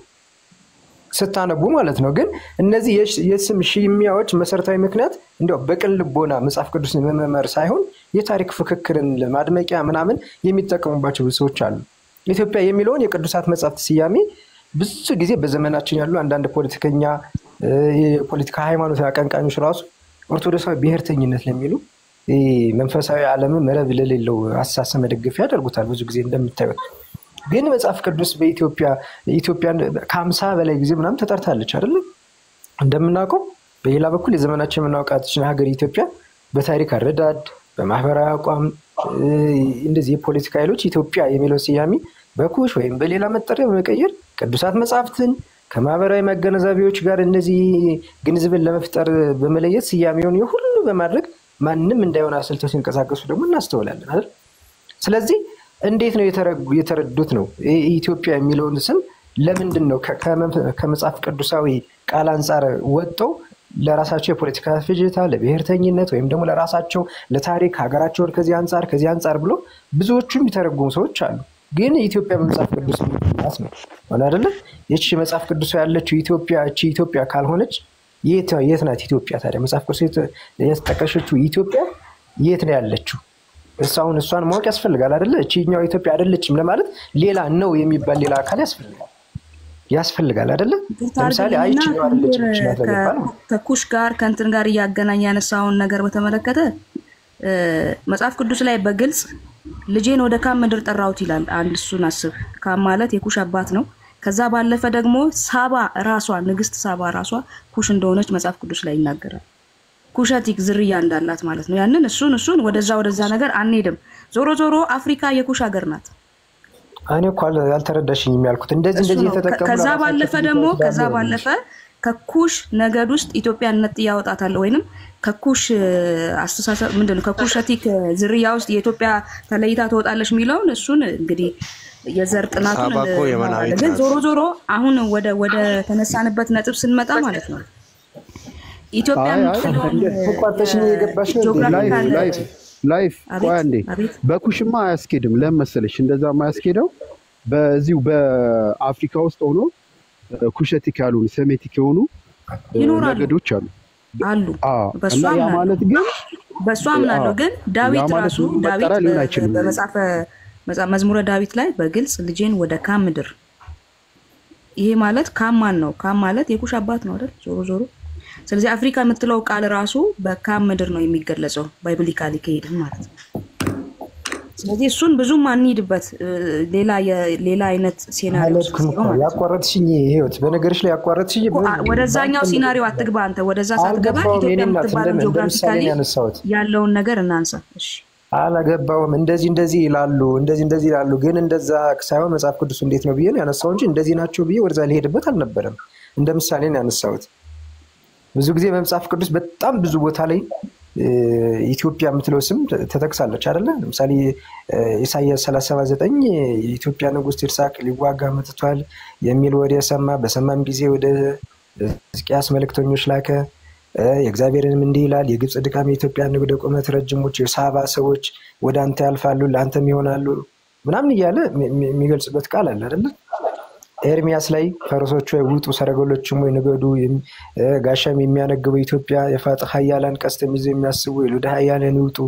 ስታነቡ ማለት ነው። ግን እነዚህ የስም ሽሚያዎች መሰረታዊ ምክንያት እንደው በቅን ልቦና መጽሐፍ ቅዱስን መመርመር ሳይሆን የታሪክ ፍክክርን ለማድመቂያ ምናምን የሚጠቀሙባቸው ሰዎች አሉ። ኢትዮጵያ የሚለውን የቅዱሳት መጽሐፍት ስያሜ ብዙ ጊዜ በዘመናችን ያሉ አንዳንድ ፖለቲከኛ የፖለቲካ ሃይማኖት አቀንቃኞች ራሱ ኦርቶዶክሳዊ ብሔርተኝነት ለሚሉ መንፈሳዊ ዓለም መረብ ለሌለው አስተሳሰብ መደገፍ ያደርጉታል። ብዙ ጊዜ እንደምታዩት ግን መጽሐፍ ቅዱስ ኢትዮጵያን ከ50 በላይ ጊዜ ምናምን ተጠርታለች አይደል? እንደምናውቀው በሌላ በኩል የዘመናችን የምናውቃችን ሀገር ኢትዮጵያ በታሪክ አረዳድ፣ በማህበራዊ አቋም እንደዚህ የፖለቲካ ኃይሎች ኢትዮጵያ የሚለው ስያሜ በኩሽ ወይም በሌላ መጠሪያ በመቀየር ቅዱሳት መጽሐፍትን ከማህበራዊ መገነዛቢዎች ጋር እነዚህ ግንዝብን ለመፍጠር በመለየት ስያሜውን የሁሉ በማድረግ ማንም እንዳይሆን አስልተው ሲንቀሳቀሱ ደግሞ እናስተውላለን አይደል? ስለዚህ እንዴት ነው የተረዱት ነው ኢትዮጵያ የሚለውን ስም ለምንድን ነው ከመጽሐፍ ቅዱሳዊ ቃል አንፃር ወጥተው ለራሳቸው የፖለቲካ ፍጅታ ለብሔርተኝነት ወይም ደግሞ ለራሳቸው ለታሪክ ሀገራቸውን ከዚህ አንፃር ብሎ ብዙዎቹም የሚተረጉሙ ሰዎች አሉ። ግን ኢትዮጵያ በመጽሐፍ ቅዱስ ምክንያት ነው አይደለ? እቺ መጽሐፍ ቅዱስ ያለችው ኢትዮጵያ ካልሆነች የት ናት ኢትዮጵያ ታዲያ? መጽሐፍ ቅዱስ የተጠቀሰችው ኢትዮጵያ የት ነው ያለችው? እሷን ማወቅ ያስፈልጋል አይደለ? እቺኛው ኢትዮጵያ አይደለችም ለማለት ሌላ ነው የሚባል ሌላ አካል ያስፈልጋል አይደለ? ለምሳሌ አይቺ ነው አይደለችም ይችላል ለማለት ነው። ከኩሽ ጋር ከእንትን ጋር እያገናኘ ያነሳውን ነገር በተመለከተ መጽሐፍ ቅዱስ ላይ በግልጽ ልጄን ወደ ካም ምድር ጠራሁት ይላል። አንድ እሱን አስብ። ካም ማለት የኩሽ አባት ነው። ከዛ ባለፈ ደግሞ ሳባ ራሷ ንግስት ሳባ ራሷ ኩሽ እንደሆነች መጽሐፍ ቅዱስ ላይ ይናገራል። ኩሸቲክ ዝርያ እንዳላት ማለት ነው። ያንን እሱን ወደዛ ነገር አንሄድም። ዞሮ አፍሪካ የኩሽ ሀገር ናት። እኔ እኮ ያልተረዳሽኝም ያልኩት እንደዚህ የተጠቀሙ ከዛ ባለፈ ከኩሽ ነገድ ውስጥ ኢትዮጵያን ነጥ ያወጣታል ወይንም ከኩሽ አስተሳሰብ ምንድነው ከኩሸቲክ ዝርያ ውስጥ የኢትዮጵያ ተለይታ ትወጣለች የሚለውን እሱን እንግዲህ የዘር ጥናቱን ግን ዞሮ አሁን ወደ ተነሳንበት ነጥብ ስንመጣ ማለት ነው ኢትዮጵያ ላይፍ ቆይ አንዴ በኩሽማ አያስኬድም። ለምን እንደዛ ማያስኬደው በዚሁ በአፍሪካ ውስጥ ሆኖ ኩሸቲክ ያሉ ሴሜቲክ የሆኑ ነገዶች አሉ። እና ያ ማለት ግን በእሱ አምናለሁ። ግን ዳዊት ማለት ራሱ ዳዊት መጠሪያ ሊሆን አይችልም። በመጽሐፈ መዝሙረ ዳዊት ላይ በግልጽ ልጄን ወደ ካም ምድር፣ ይሄ ማለት ካም ማን ነው? ካም ማለት የኩሽ አባት ነው አይደል? ዞሮ ዞሮ ስለዚህ አፍሪካ የምትለው ቃል ራሱ በካም ምድር ነው የሚገለጸው ባይብሊካሊ ከሄድን ማለት ነው። ስለዚህ እሱን ብዙም አንሂድበት። ሌላ አይነት ሲናሪዮ ያቋረጥሽኝ ህይወት በነገርሽ ላይ ያቋረጥሽኝ ወደዛኛው ሲናሪዮ አትግባ አንተ። ወደዛ ሳትገባ ኢትዮጵያ የምትባለው ጂኦግራፊካሊ ያለውን ነገር እናንሳ። እሺ አላገባውም። እንደዚህ ይላሉ ግን እንደዛ ሳይሆን መጽሐፍ ቅዱስ እንዴት ነው ብዬ ነው ያነሳው እንጂ እንደዚህ ናቸው ብዬ ወደዛ ሊሄድበት አልነበረም። እንደ ምሳሌ ነው ያነሳሁት። ብዙ ጊዜ በመጽሐፍ ቅዱስ በጣም ብዙ ቦታ ላይ ኢትዮጵያ የምትለው ስም ተጠቅሳለች አይደለ? ለምሳሌ ኢሳይያስ 37:9 የኢትዮጵያ ንጉሥ ቲርሳቅ ሊዋጋ መጥቷል የሚል ወሬ ሰማ። በሰማም ጊዜ ወደ ሕዝቅያስ መልእክተኞች ላከ። የእግዚአብሔርንም እንዲህ ይላል፣ የግብፅ ድካም የኢትዮጵያ ንግድ ቁመት ረጅሞች የሳባ ሰዎች ወደ አንተ ያልፋሉ ለአንተም ይሆናሉ ምናምን እያለ የሚገልጽበት ቃል አለ አይደለ? ኤርሚያስ ላይ ፈረሶች ወይ ውጡ፣ ሰረገሎችም ወይ ንገዱ፣ ጋሻም የሚያነግቡ ኢትዮጵያ የፋጥ ኃያላን ቀስተም ይዘው የሚያስቡ የሉዳ ኃያላን ይውጡ።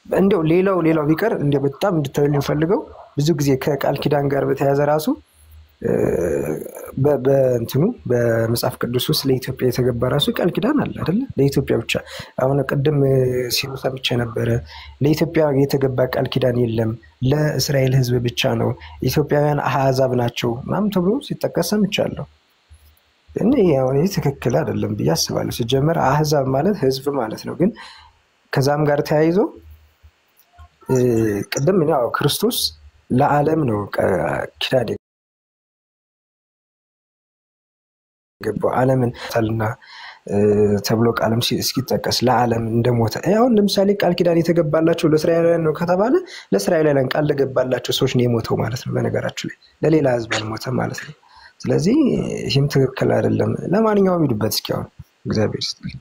እንደው ሌላው ቢቀር እንደው በጣም እንድታዩልኝ ፈልገው ብዙ ጊዜ ከቃል ኪዳን ጋር በተያያዘ ራሱ በእንትኑ በመጽሐፍ ቅዱስ ውስጥ ለኢትዮጵያ የተገባ ራሱ ቃል ኪዳን አለ አይደለ? ለኢትዮጵያ ብቻ። አሁን ቅድም ሲሉ ሰምቼ ነበረ ለኢትዮጵያ የተገባ ቃል ኪዳን የለም፣ ለእስራኤል ሕዝብ ብቻ ነው፣ ኢትዮጵያውያን አሕዛብ ናቸው ምናምን ተብሎ ሲጠቀስ ሰምቻለሁ። እና ይሄ ትክክል አይደለም ብዬ አስባለሁ። ሲጀመር አሕዛብ ማለት ሕዝብ ማለት ነው። ግን ከዛም ጋር ተያይዞ ቅድም ያው ክርስቶስ ለዓለም ነው ኪዳን ገባው ዓለምን ታልና ተብሎ ቃልም እስኪጠቀስ ለዓለም እንደሞተ አሁን ለምሳሌ ቃል ኪዳን የተገባላቸው ለእስራኤላውያን ነው ከተባለ ለእስራኤላውያን ቃል ለገባላቸው ሰዎች ነው የሞተው ማለት ነው። በነገራችሁ ላይ ለሌላ ህዝብ አልሞተም ማለት ነው። ስለዚህ ይህም ትክክል አይደለም። ለማንኛውም ሂዱበት እስኪ አሁን እግዚአብሔር ይስጥልኝ።